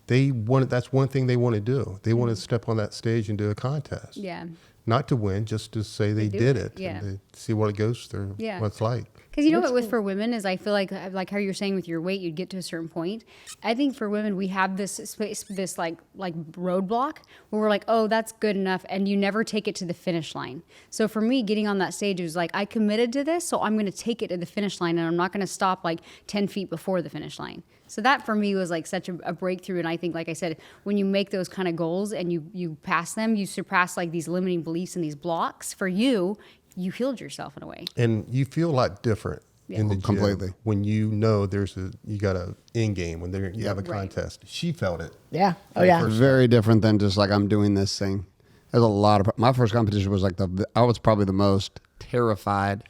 that's one thing they want to do. They want to step on that stage and do a contest. Yeah. Not to win, just to say they do did it. it. Yeah. And to see what it goes through, Yeah. what it's like. Because you know what, for women is I feel like how you're saying with your weight, you'd get to a certain point. I think for women, we have this space, this like roadblock where we're like, oh, that's good enough, and you never take it to the finish line. So for me, getting on that stage was like, I committed to this, so I'm going to take it to the finish line, and I'm not going to stop like 10 feet before the finish line. So that for me was like such a breakthrough. And I think, like I said, when you make those kind of goals and you pass them, you surpass like these limiting beliefs and these blocks. For you healed yourself in a way. And you feel a lot different in the gym Completely. when you know you got a end game when you have a Right. contest. She felt it. Yeah. Oh, yeah. Very different than just like I'm doing this thing. There's a lot of my first competition was like I was probably the most terrified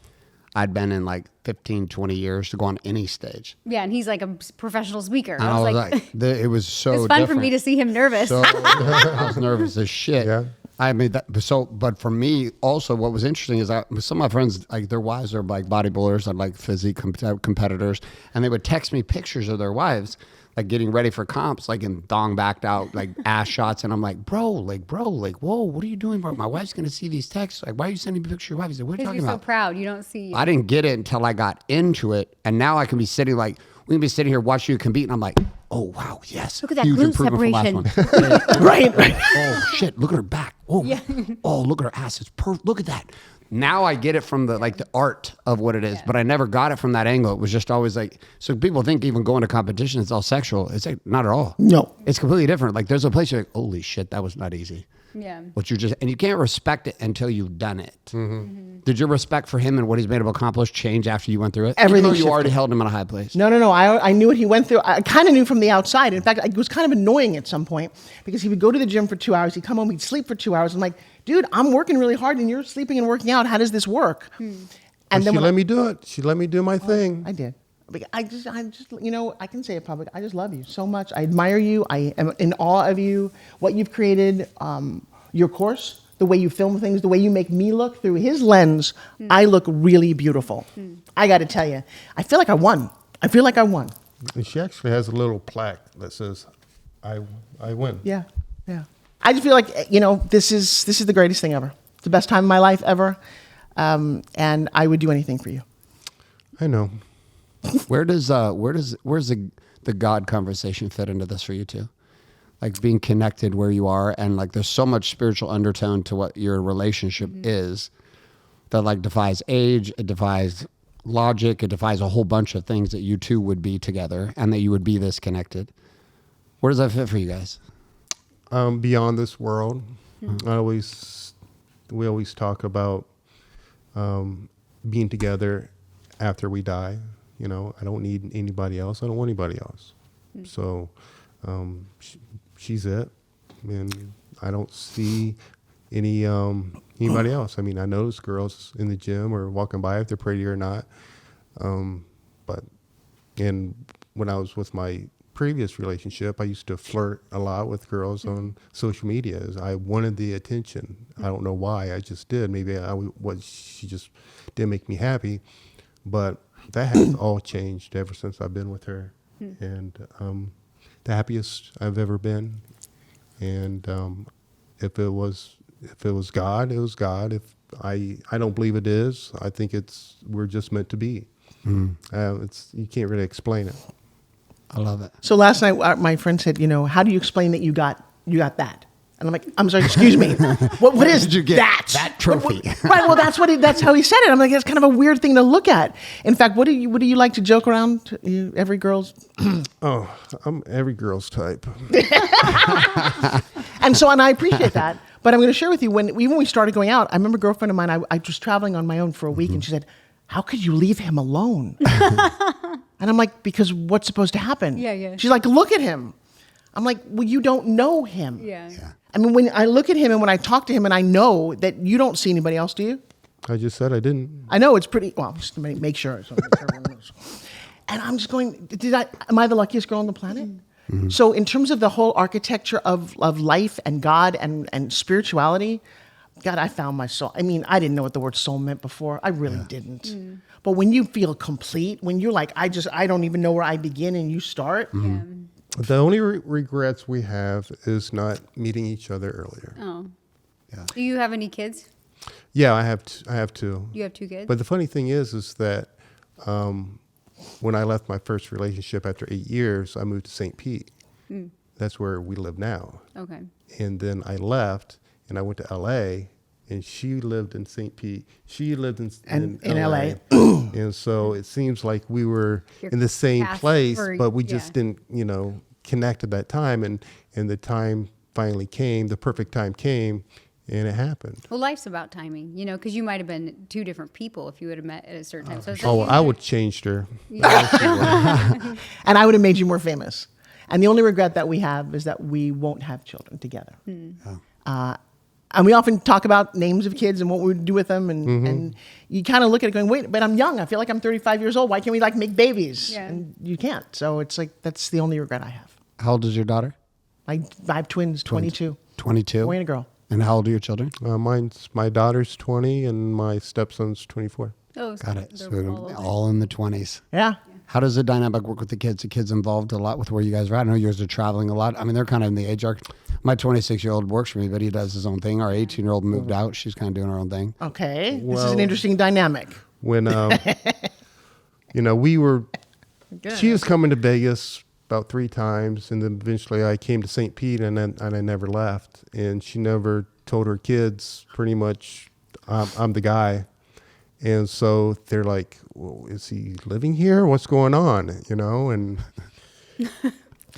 I'd been in like 15, 20 years to go on any stage. Yeah, and he's like a professional speaker. And I was like, it was so it's fun different. for me to see him nervous. So I was nervous as shit. Yeah. I mean, but for me also, what was interesting is some of my friends, like their wives are like bodybuilders and like physique competitors, and they would text me pictures of their wives, like getting ready for comps, like in thong backed out, like ass shots, and I'm like, bro, whoa, what are you doing, bro? My wife's gonna see these texts. Like, why are you sending me a picture of your wife? He's like, what are you Because talking you're so about? proud. You don't see. I didn't get it until I got into it, and now I can be sitting like we can be sitting here watching you compete, and I'm like, oh wow, yes, Look at that huge glute improvement from last separation. one. Right. Oh shit, look at her back. Oh, Yeah. oh, look at her ass. It's perfect. Look at that. Now I get it from the like the art of what it is, but I never got it from that angle. It was just always like, so people think even going to competition it's all sexual. It's like not at all. No. It's completely different. Like there's a place you're like, holy shit, that was not easy. Yeah. What you just, and you can't respect it until you've done it. Mm-hmm. Did your respect for him and what he's been able to accomplish change after you went through it? Everything Even though you already shifted. held him in a high place. No. I knew what he went through. I kind of knew from the outside. In fact, it was kind of annoying at some point because he would go to the gym for 2 hours. He'd come home, he'd sleep for 2 hours. I'm like, dude, I'm working really hard and you're sleeping and working out. How does this work? And she when let me do it. She let me do my thing. I did. I just, I can say it public. I just love you so much. I admire you. I am in awe of you. What you've created, your course, the way you film things, the way you make me look through his lens, I look really beautiful. I got to tell you, I feel like I won. And she actually has a little plaque that says, I win. Yeah. I just feel like, this is the greatest thing ever. It's the best time of my life ever. And I would do anything for you. I know. Where's the God conversation fit into this for you two? Like being connected where you are, and like there's so much spiritual undertone to what your relationship is that like defies age, it defies logic, it defies a whole bunch of things that you two would be together and that you would be this connected. Where does that fit for you guys? Beyond this world. We always talk about being together after we die. I don't need anybody else. I don't want anybody else. So she's it. And I don't see anybody else. I mean, I notice girls in the gym or walking by if they're pretty or not. But when I was with my previous relationship, I used to flirt a lot with girls on social media. I wanted the attention. I don't know why. I just did. Maybe she just didn't make me happy. But that has all changed ever since I've been with her. And the happiest I've ever been. And if it was God, it was God. If I don't believe it is, I think we're just meant to be. You can't really explain it. I love it. So last night, my friend said, how do you explain that you got that? And I'm like, I'm sorry, excuse me. What is did you get that trophy? Right. Well, that's how he said it. I'm like, that's kind of a weird thing to look at. In fact, what do you like to joke around? Every girl's. Oh, I'm every girl's type. And I appreciate that. But I'm going to share with you when we started going out. I remember a girlfriend of mine. I was traveling on my own for a week, and she said, "How could you leave him alone?" And I'm like, because what's supposed to happen? Yeah. She's like, look at him. I'm like, well, you don't know him. Yeah. I mean, when I look at him and when I talk to him and I know that you don't see anybody else, do you? I just said I didn't. I know it's pretty, well, just to make sure. So everyone knows. And I'm just going, am I the luckiest girl on the planet? So in terms of the whole architecture of life and God and spirituality, God, I found my soul. I mean, I didn't know what the word soul meant before. I really didn't. But when you feel complete, when you're like, I don't even know where I begin and you start. The only regrets we have is not meeting each other earlier. Oh. Yeah. Do you have any kids? Yeah, I have two. You have 2 kids? But the funny thing is that when I left my first relationship after 8 years, I moved to St. Pete. That's where we live now. Okay. And then I left and I went to L.A. and she lived in St. Pete. She lived in LA. And so it seems like we were Your in the same paths place, were- but we just didn't, connect at that time. And the time finally came, the perfect time came, and it happened. Well, life's about timing, because you might have been 2 different people if you would have met at a certain time. So it's Oh, like- I would have changed her. And I would have made you more famous. And the only regret that we have is that we won't have children together. And we often talk about names of kids and what we would do with them. And you kind of look at it going, wait, but I'm young. I feel like I'm 35 years old. Why can't we make babies? Yeah. And you can't. So it's like, that's the only regret I have. How old is your daughter? I have twins, 22. 22. Boy and a girl. And how old are your children? My daughter's 20 and my stepson's 24. Oh, so Got it. they're So all over. all in the 20s. Yeah. How does the dynamic work with the kids? The kids involved a lot with where you guys are at? I know yours are traveling a lot. I mean, they're kind of in the age arc. My 26-year-old works for me, but he does his own thing. Our 18-year-old moved out. She's kind of doing her own thing. Okay. This is Well- an interesting dynamic. When, we were, she was coming to Vegas about 3 times, and then eventually I came to St. Pete, and I never left. And she never told her kids, pretty much, I'm the guy. And so they're like, well, is he living here? What's going on? And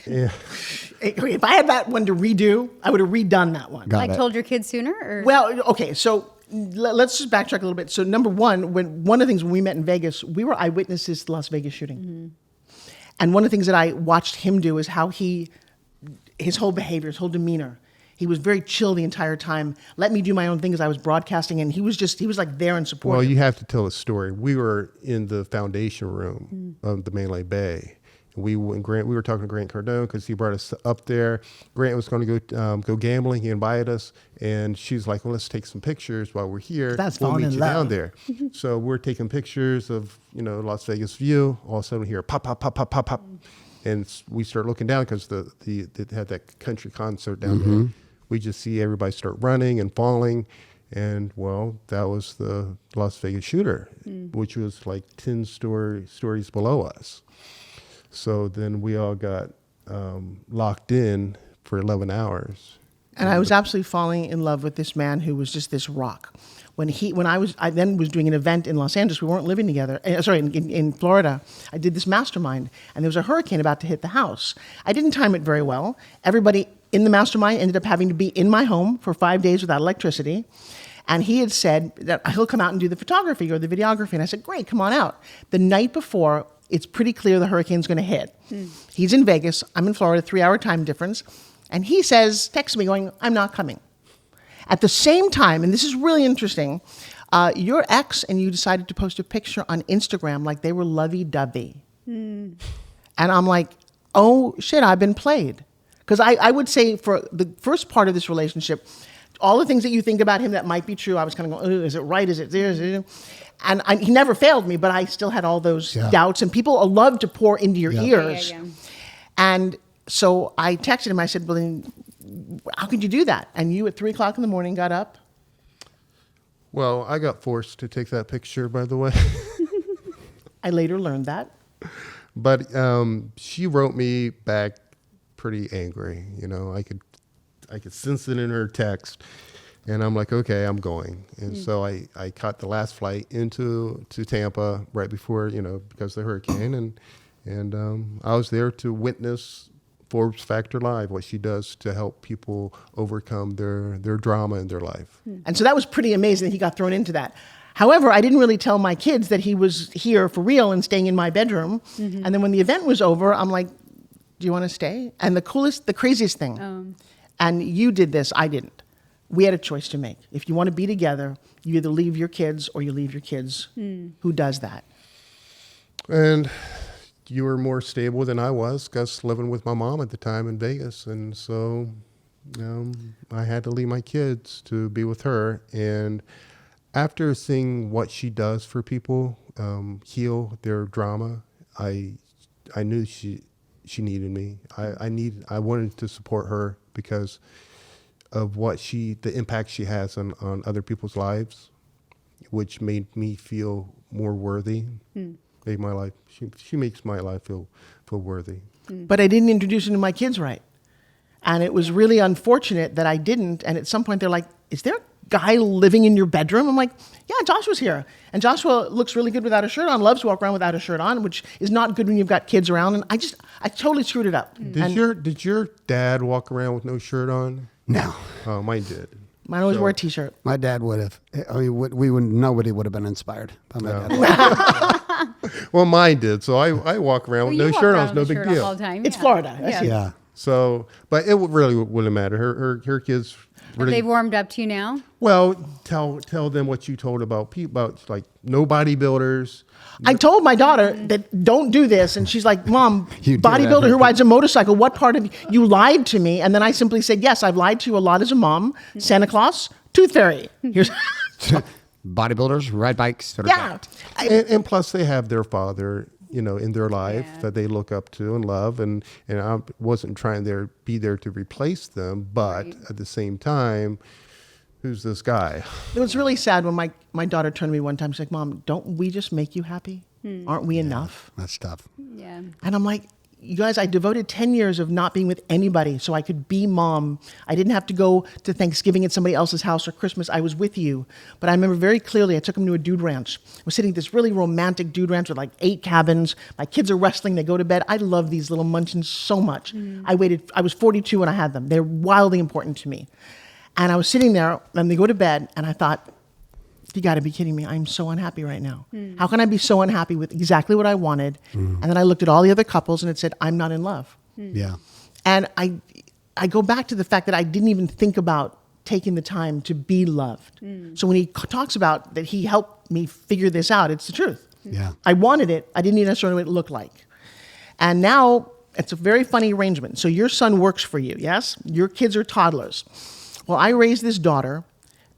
Yeah. If I had that one to redo, I would have redone that one. Got Like it. told your kids sooner? Or? Well, okay, so let's just backtrack a little bit. So number one, one of the things when we met in Vegas, we were eyewitnesses to the Las Vegas shooting. And one of the things that I watched him do is how his whole behavior, his whole demeanor. He was very chill the entire time. Let me do my own thing as I was broadcasting, and he was like there and supportive. Well, you have to tell a story. We were in the foundation room of the Mandalay Bay. We were talking to Grant Cardone because he brought us up there. Grant was going to go gambling. He invited us, and she's like, "Well, let's take some pictures while we're here. That's we'll falling meet in you love. down there." So we're taking pictures of Las Vegas view. All of a sudden, we hear pop, pop, pop, pop, pop, pop, and we start looking down because they had that country concert down there. We just see everybody start running and falling. And well, that was the Las Vegas shooter, which was like 10 stories below us. So then we all got locked in for 11 hours. And I was absolutely falling in love with this man who was just this rock. I then was doing an event in Los Angeles. We weren't living together. In Florida. I did this mastermind, and there was a hurricane about to hit the house. I didn't time it very well. Everybody in the mastermind ended up having to be in my home for 5 days without electricity. And he had said that he'll come out and do the photography or the videography. And I said, great, come on out. The night before, it's pretty clear the hurricane's going to hit. He's in Vegas. I'm in Florida, 3-hour time difference. And he texts me going, I'm not coming. At the same time, and this is really interesting, your ex and you decided to post a picture on Instagram like they were lovey-dovey. And I'm like, oh, shit, I've been played. Because I would say for the first part of this relationship, all the things that you think about him that might be true, I was kind of going, oh, is it right? Is it there? Is it? And he never failed me, but I still had all those doubts. And people love to pour into your ears. Yeah. And so I texted him. I said, well, then how could you do that? And you at 3 o'clock in the morning got up. Well, I got forced to take that picture, by the way. I later learned that. But she wrote me back pretty angry. I could sense it in her text, and I'm like, okay, I'm going. And so I caught the last flight to Tampa right before because of the hurricane, and I was there to witness Forbes Factor Live, what she does to help people overcome their drama in their life. And so that was pretty amazing that he got thrown into that. However, I didn't really tell my kids that he was here for real and staying in my bedroom. And then when the event was over, I'm like, do you want to stay? And the craziest thing, and you did this, I didn't. We had a choice to make. If you want to be together, you either leave your kids or you leave your kids. Who does that? And you were more stable than I was, because living with my mom at the time in Vegas. And so I had to leave my kids to be with her. And after seeing what she does for people, heal their drama, I knew she needed me. I wanted to support her because of the impact she has on other people's lives, which made me feel more worthy. Made my life. She makes my life feel worthy. But I didn't introduce him to my kids right. And it was really unfortunate that I didn't. And at some point they're like, is there a guy living in your bedroom? I'm like, yeah, Joshua's here. And Joshua looks really good without a shirt on, loves to walk around without a shirt on, which is not good when you've got kids around. And I totally screwed it up. Did your dad walk around with no shirt on? No. Oh, mine did. Mine always wore a t-shirt. My dad would have. Nobody would have been inspired by my dad. Well, mine did. So I walk around with no shirt on. It's no big deal. All the time. It's Florida. Yeah. So, but it really wouldn't matter. Her kids. Have they warmed up to you now? Well, tell them what you told about like no bodybuilders. I told my daughter that don't do this, and she's like, "Mom, You did bodybuilder who everything. rides a motorcycle. What part of you lied to me?" And then I simply said, "Yes, I've lied to you a lot as a mom. Santa Claus, Tooth Fairy. Here's Bodybuilders ride bikes. yeah." And plus, they have their father, in their life that they look up to and love. And I wasn't trying to be there to replace them, but at the same time, who's this guy? It was really sad when my daughter turned to me one time. She's like, "Mom, don't we just make you happy? Aren't we enough?" That's tough. Yeah. And I'm like, you guys, I devoted 10 years of not being with anybody so I could be mom. I didn't have to go to Thanksgiving at somebody else's house or Christmas. I was with you. But I remember very clearly, I took him to a dude ranch. We're sitting at this really romantic dude ranch with like 8 cabins. My kids are wrestling. They go to bed. I love these little munchkins so much. I was 42 when I had them. They're wildly important to me. And I was sitting there and they go to bed and I thought, you got to be kidding me. I'm so unhappy right now. How can I be so unhappy with exactly what I wanted? And then I looked at all the other couples and it said, I'm not in love. Yeah. And I go back to the fact that I didn't even think about taking the time to be loved. So when he talks about that he helped me figure this out, it's the truth. Yeah. I wanted it. I didn't even necessarily know what it looked like. And now it's a very funny arrangement. So your son works for you, yes? Your kids are toddlers. Well, I raised this daughter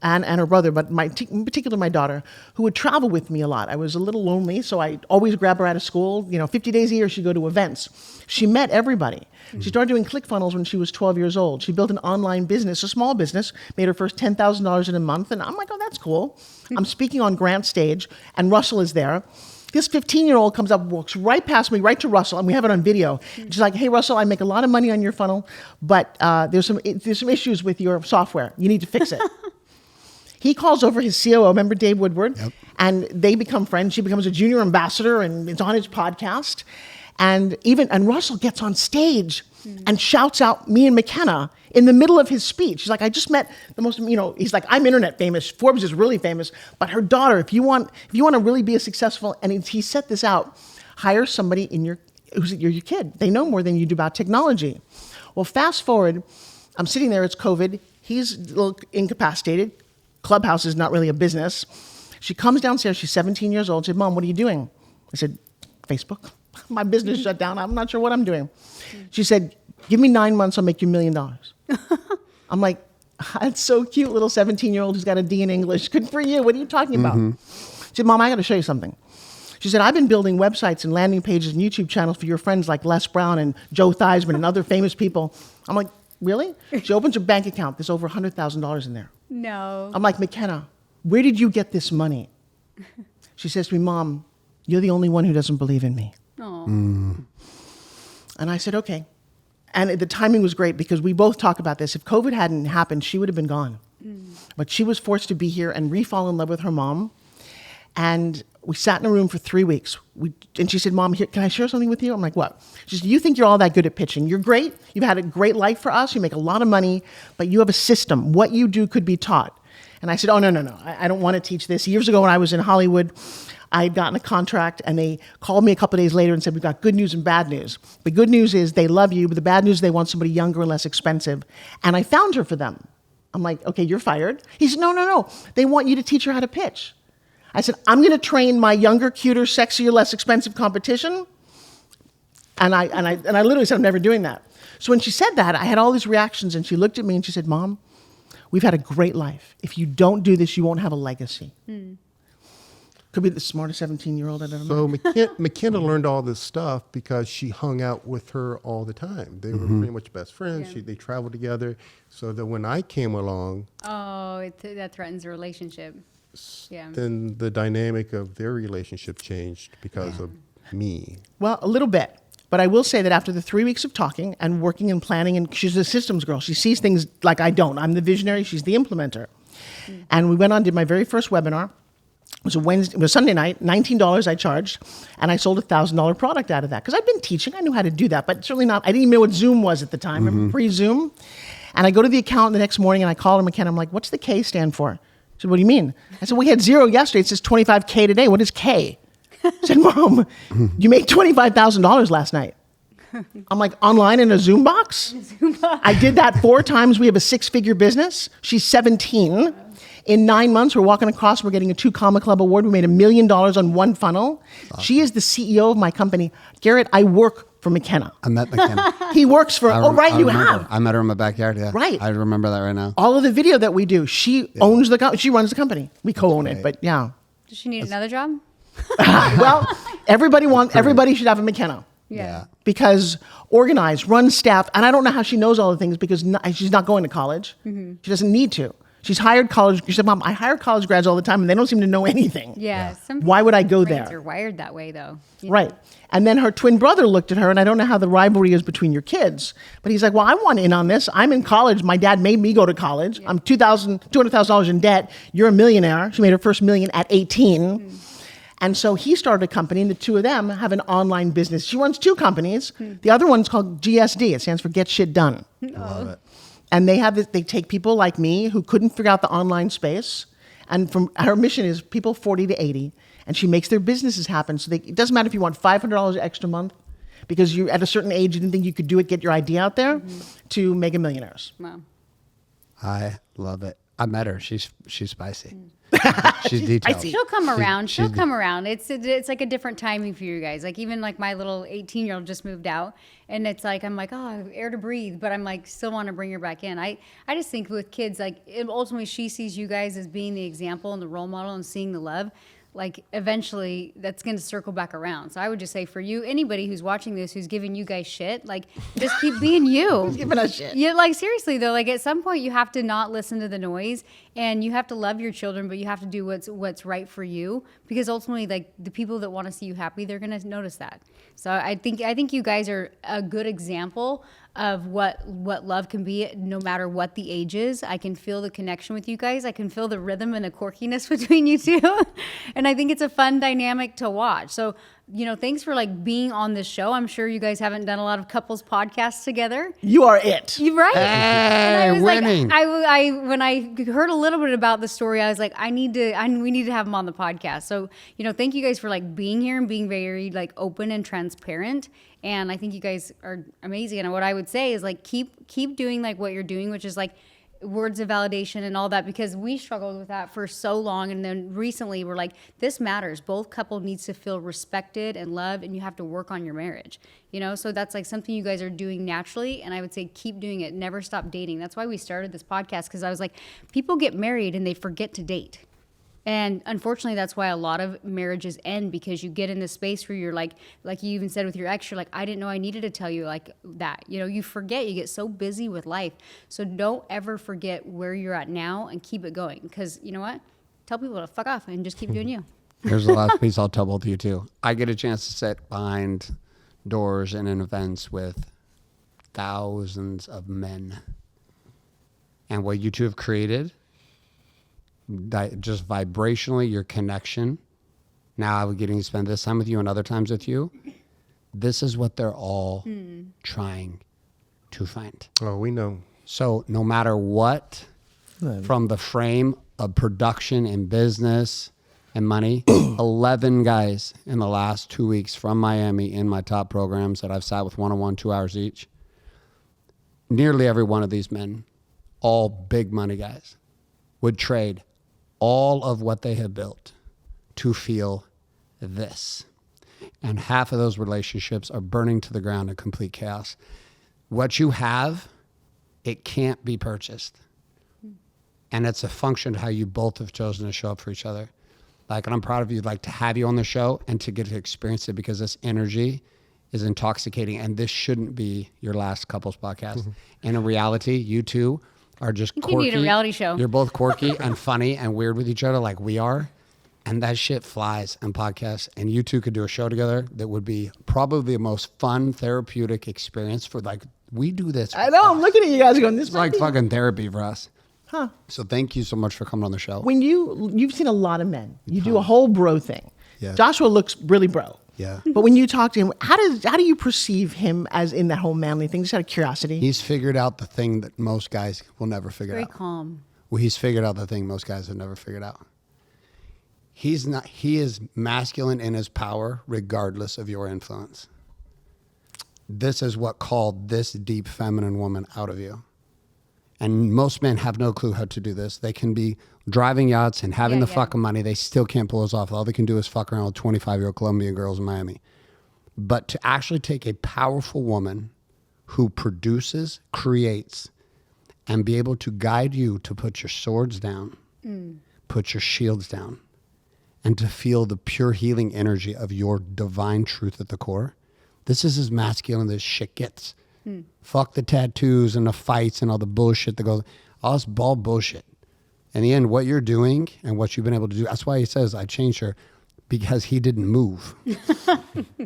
and her brother, but in particular my daughter, who would travel with me a lot. I was a little lonely, so I always grab her out of school. 50 days a year she'd go to events. She met everybody. She started doing ClickFunnels when she was 12 years old. She built an online business, a small business, made her first $10,000 in a month, and I'm like, oh, that's cool. I'm speaking on Grant stage, and Russell is there. This 15-year-old comes up, walks right past me, right to Russell, and we have it on video. She's like, hey, Russell, I make a lot of money on your funnel, but there's some issues with your software. You need to fix it. He calls over his COO, remember Dave Woodward? Yep. And they become friends. She becomes a junior ambassador and it's on his podcast. And Russell gets on stage and shouts out me and McKenna in the middle of his speech. He's like, I just met the most, he's like, I'm internet famous. Forbes is really famous. But her daughter, if you want to really be a successful, and he set this out, hire somebody who's your kid. They know more than you do about technology. Well, fast forward, I'm sitting there, it's COVID. He's a little incapacitated. Clubhouse is not really a business. She comes downstairs, she's 17 years old. She said, Mom, what are you doing? I said, Facebook. My business shut down. I'm not sure what I'm doing. She said, give me 9 months, I'll make you $1 million. I'm like, that's so cute, little 17-year-old who's got a D in English. Good for you. What are you talking about? She said, Mom, I got to show you something. She said, I've been building websites and landing pages and YouTube channels for your friends like Les Brown and Joe Theismann and other famous people. I'm like, really? She opens her bank account. There's over $100,000 in there. No. I'm like, McKenna, where did you get this money? She says to me, Mom, you're the only one who doesn't believe in me. Oh. And I said, okay. And the timing was great because we both talk about this. If COVID hadn't happened, she would have been gone. But she was forced to be here and re-fall in love with her mom. And we sat in a room for 3 weeks. And she said, Mom, here, can I share something with you? I'm like, what? She said, you think you're all that good at pitching. You're great. You've had a great life for us. You make a lot of money, but you have a system. What you do could be taught. And I said, oh, no. I don't want to teach this. Years ago when I was in Hollywood, I had gotten a contract and they called me a couple of days later and said, we've got good news and bad news. The good news is they love you, but the bad news is they want somebody younger and less expensive. And I found her for them. I'm like, okay, you're fired. He said, no. They want you to teach her how to pitch. I said, I'm going to train my younger, cuter, sexier, less expensive competition. And I literally said, I'm never doing that. So when she said that, I had all these reactions and she looked at me and she said, Mom, we've had a great life. If you don't do this, you won't have a legacy. Could be the smartest 17-year-old I've ever met. So McKenna learned all this stuff because she hung out with her all the time. They were pretty much best friends. Yeah. They traveled together. So that when I came along, Oh, that threatens the relationship. Yeah. then the dynamic of their relationship changed because of me. Well, a little bit. But I will say that after the 3 weeks of talking and working and planning, and she's a systems girl. She sees things like I don't. I'm the visionary. She's the implementer. And we went on, did my very first webinar. It was Sunday night, $19 I charged, and I sold a $1,000 product out of that. Because I'd been teaching, I knew how to do that, but certainly not, I didn't even know what Zoom was at the time, remember pre-Zoom? And I go to the account the next morning and I call her McKenna, I'm like, what's the K stand for? She said, what do you mean? I said, we had 0 yesterday, it says 25K today, what is K? I said, Mom, you made $25,000 last night. I'm like, online in a Zoom box? I did that 4 times, we have a 6-figure business. She's 17. In 9 months, we're walking across, we're getting a 2 Comma Club award. We made $1 million on one funnel. Awesome. She is the CEO of my company. Garrett, I work for McKenna. I met McKenna. He works for, I have. I met her in my backyard, yeah. Right. I remember that right now. All of the video that we do, she owns the company. She runs the company. We co-own it, but yeah. Does she need another job? Well, everybody should have a McKenna. Yeah. Because organized, run staff, and I don't know how she knows all the things because she's not going to college. She doesn't need to. She's hired college. She said, Mom, I hire college grads all the time and they don't seem to know anything. Yeah. Some Why would I go brains there? are wired that way, though. You know? Right. And then her twin brother looked at her, and I don't know how the rivalry is between your kids, but he's like, well, I want in on this. I'm in college. My dad made me go to college. I'm $200,000 in debt. You're a millionaire. She made her first million at 18. And so he started a company, and the two of them have an online business. She runs two companies. The other one's called GSD. It stands for Get Shit Done. I love it. And they have this, they take people like me who couldn't figure out the online space. And from her mission is people 40 to 80. And she makes their businesses happen. So it doesn't matter if you want $500 extra a month because you at a certain age you didn't think you could do it, get your idea out there, to mega millionaires. Wow. I love it. I met her. She's spicy. She's detailed. spicy. She'll come around. She'll come around. It's like a different timing for you guys. Like even like my little 18-year-old just moved out, and it's like I'm like, oh, air to breathe, but I'm like still want to bring her back in. I just think with kids, like ultimately she sees you guys as being the example and the role model and seeing the love. Like eventually that's going to circle back around. So I would just say for you, anybody who's watching this, who's giving you guys shit, like just keep being you. Who's giving us shit? Yeah, like seriously though, like at some point you have to not listen to the noise, and you have to love your children, but you have to do what's right for you, because ultimately like the people that want to see you happy, they're going to notice that. So I think you guys are a good example of what love can be, no matter what the age is. I can feel the connection with you guys. I can feel the rhythm and the quirkiness between you two. And I think it's a fun dynamic to watch. So, you know, thanks for like being on this show. I'm sure you guys haven't done a lot of couples podcasts together. You are it. You're right. Hey, And winning. Like, I when I heard a little bit about the story, I was like, we need to have him on the podcast. So, you know, thank you guys for like being here and being very like open and transparent. And I think you guys are amazing. And what I would say is like keep doing like what you're doing, which is like words of validation and all that, because we struggled with that for so long. And then recently we're like, this matters. Both couple needs to feel respected and loved, and you have to work on your marriage, you know? So that's like something you guys are doing naturally. And I would say, keep doing it. Never stop dating. That's why we started this podcast. Cause I was like, people get married and they forget to date. And unfortunately, that's why a lot of marriages end, because you get in this space where you're like you even said with your ex, you're like, I didn't know I needed to tell you like that. You know, you forget, you get so busy with life. So don't ever forget where you're at now and keep it going. Because you know what? Tell people to fuck off and just keep doing you. Here's the last piece I'll tell both of you too. I get a chance to sit behind doors and in events with thousands of men. And what you two have created, just vibrationally, your connection. Now I'm getting to spend this time with you and other times with you. This is what they're all trying to find. Oh, we know. So no matter what, from the frame of production and business and money, 11 guys in the last 2 weeks from Miami in my top programs that I've sat with one-on-one 2 hours each. Nearly every one of these men, all big money guys, would trade all of what they have built to feel this. And half of those relationships are burning to the ground in complete chaos. What you have, it can't be purchased. And it's a function of how you both have chosen to show up for each other. Like, and I'm proud of you, like, to have you on the show and to get to experience it, because this energy is intoxicating, and this shouldn't be your last couples podcast. And in reality, you two are just quirky. You need a reality show. You're both quirky and funny and weird with each other like we are. And that shit flies in podcasts. And you two could do a show together that would be probably the most fun, therapeutic experience for, like, we do this. I know. I'm looking at you guys going, this It's might like be. fucking therapy for us. Huh. So thank you so much for coming on the show. When you've seen a lot of men, you do a whole bro thing. Yeah. Joshua looks really bro. Yeah. But when you talk to him, how do you perceive him as in that whole manly thing? Just out of curiosity. He's figured out the thing that most guys will never figure Very out. calm. Well, he's figured out the thing most guys have never figured out. He is masculine in his power regardless of your influence. This is what called this deep feminine woman out of you. And most men have no clue how to do this. They can be driving yachts and having the fucking money. They still can't pull this off. All they can do is fuck around with 25-year-old Colombian girls in Miami. But to actually take a powerful woman who produces, creates, and be able to guide you to put your swords down, put your shields down, and to feel the pure healing energy of your divine truth at the core. This is as masculine as shit gets. Fuck the tattoos and the fights and all the bullshit that goes, all this ball bullshit. In the end, what you're doing and what you've been able to do, that's why he says, I changed her because he didn't move.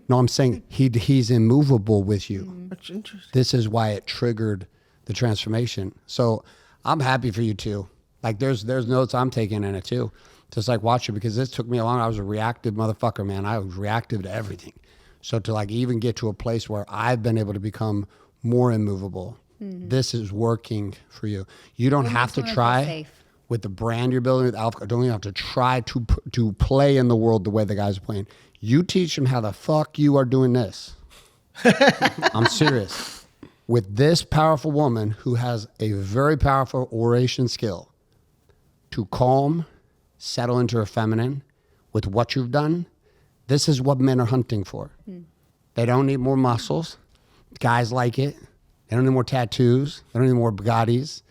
No, I'm saying he's immovable with you. That's interesting. This is why it triggered the transformation. So I'm happy for you too. Like there's notes I'm taking in it too. Just like watch it, because this took me a long. I was a reactive motherfucker, man. I was reactive to everything. So to like even get to a place where I've been able to become more immovable, this is working for you. You don't have to try with the brand you're building with Alpha. Don't even have to try to play in the world the way the guys are playing. You teach them how the fuck you are doing this. I'm serious. With this powerful woman who has a very powerful oration skill to calm, settle into her feminine with what you've done, this is what men are hunting for. They don't need more muscles. Guys like it. They don't need more tattoos. They don't need more Bugattis.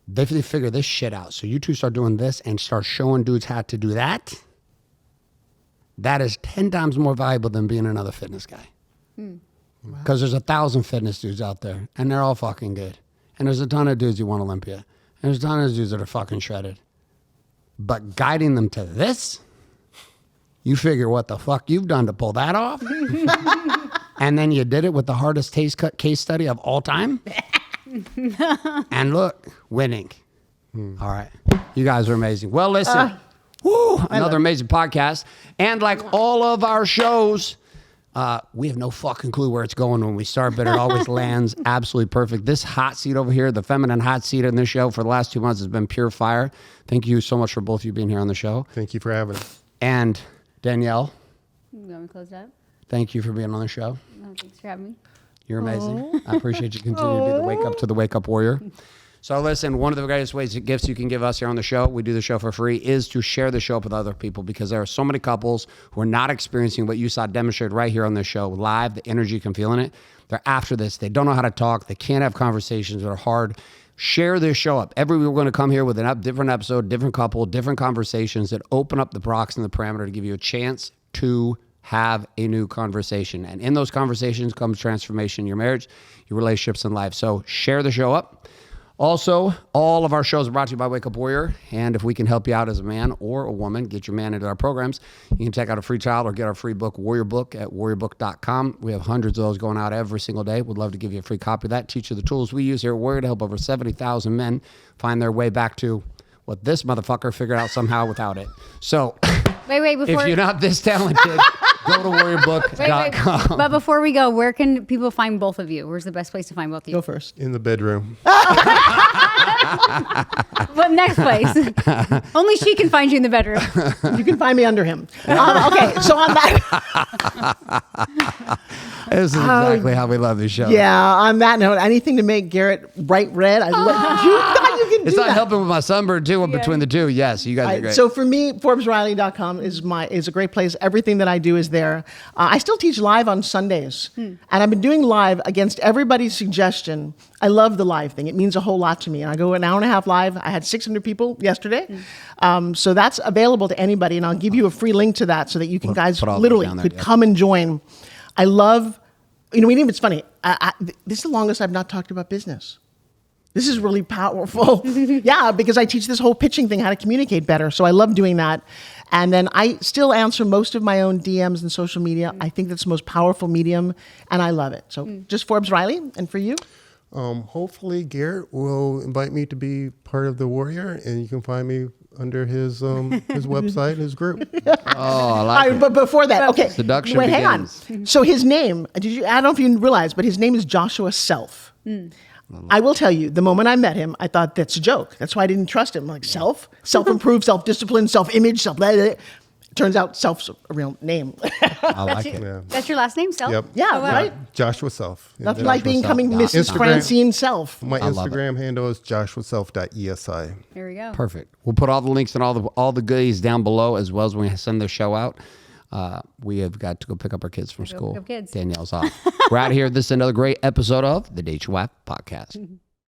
They figure this shit out. So you two start doing this and start showing dudes how to do that. That is 10 times more valuable than being another fitness guy. Because there's 1,000 fitness dudes out there, and they're all fucking good. And there's a ton of dudes who want Olympia. And there's a ton of dudes that are fucking shredded. But guiding them to this, you figure what the fuck you've done to pull that off. And then you did it with the hardest case study of all time. And look, winning. All right. You guys are amazing. Well, listen. Another amazing podcast. And like all of our shows, we have no fucking clue where it's going when we start, but it always lands absolutely perfect. This hot seat over here, the feminine hot seat in this show for the last 2 months has been pure fire. Thank you so much for both of you being here on the show. Thank you for having us. And Danielle, You want me to close it up? thank you for being on the show. No, thanks for having me. You're amazing. I appreciate you continuing to be the wake up to the wake up warrior. So listen, one of the greatest gifts you can give us here on the show, we do the show for free, is to share the show up with other people, because there are so many couples who are not experiencing what you saw demonstrated right here on this show live, the energy you can feel in it. They're after this. They don't know how to talk. They can't have conversations that are hard. Share this show up. Every week we're going to come here with a different episode, different couple, different conversations that open up the box and the parameter to give you a chance to have a new conversation. And in those conversations comes transformation in your marriage, your relationships, and life. So share the show up. Also, all of our shows are brought to you by Wake Up Warrior. And if we can help you out as a man or a woman, get your man into our programs, you can check out a free trial or get our free book, Warrior Book, at warriorbook.com. We have hundreds of those going out every single day. We'd love to give you a free copy of that. Teach you the tools we use here at Warrior to help over 70,000 men find their way back to what this motherfucker figured out somehow without it. So Wait, before... if you're not this talented, go to warriorbook.com. But before we go, where can people find both of you? Where's the best place to find both of you? Go first. In the bedroom. What next place? Only she can find you in the bedroom. You can find me under him. Okay, so on that. This is exactly how we love this show. Yeah, on that note, anything to make Garrett bright red. You thought you could do It's not that. helping with my sunburn too. Between the two, yes, you guys are great. So for me, ForbesRiley.com is a great place. Everything that I do is there. I still teach live on Sundays, and I've been doing live against everybody's suggestion. I love the live thing. It means a whole lot to me. And I go an hour and a half live. I had 600 people yesterday. So that's available to anybody, and I'll give you a free link to that so that you can guys put all those literally down there, could yeah. come and join. I love, it's funny. This is the longest I've not talked about business. This is really powerful. Yeah, because I teach this whole pitching thing, how to communicate better. So I love doing that. And then I still answer most of my own DMs and social media. I think that's the most powerful medium, and I love it. So just Forbes Riley. And for you? Hopefully Garrett will invite me to be part of the Warrior, and you can find me under his website, his group. Oh, I like it. But before that, okay. Seduction Wait, begins. hang on. So his name, I don't know if you realize, but his name is Joshua Self. I will tell you, the moment I met him, I thought that's a joke. That's why I didn't trust him. Like self-improved, self-discipline, self-image, Turns out Self's a real name. I like it. Yeah. That's your last name, Self? Yep. Yeah, Oh, wow. right? Joshua Self. Nothing And like becoming Mrs. Instagram. Francine Self. My I love it. Instagram handle is joshuaself.esi. There we go. Perfect. We'll put all the links and all the goodies down below, as well as when we send the show out. We have got to go pick up our kids from school. pick up kids. Danielle's off. We're out here. This is another great episode of the Date Your Wife podcast.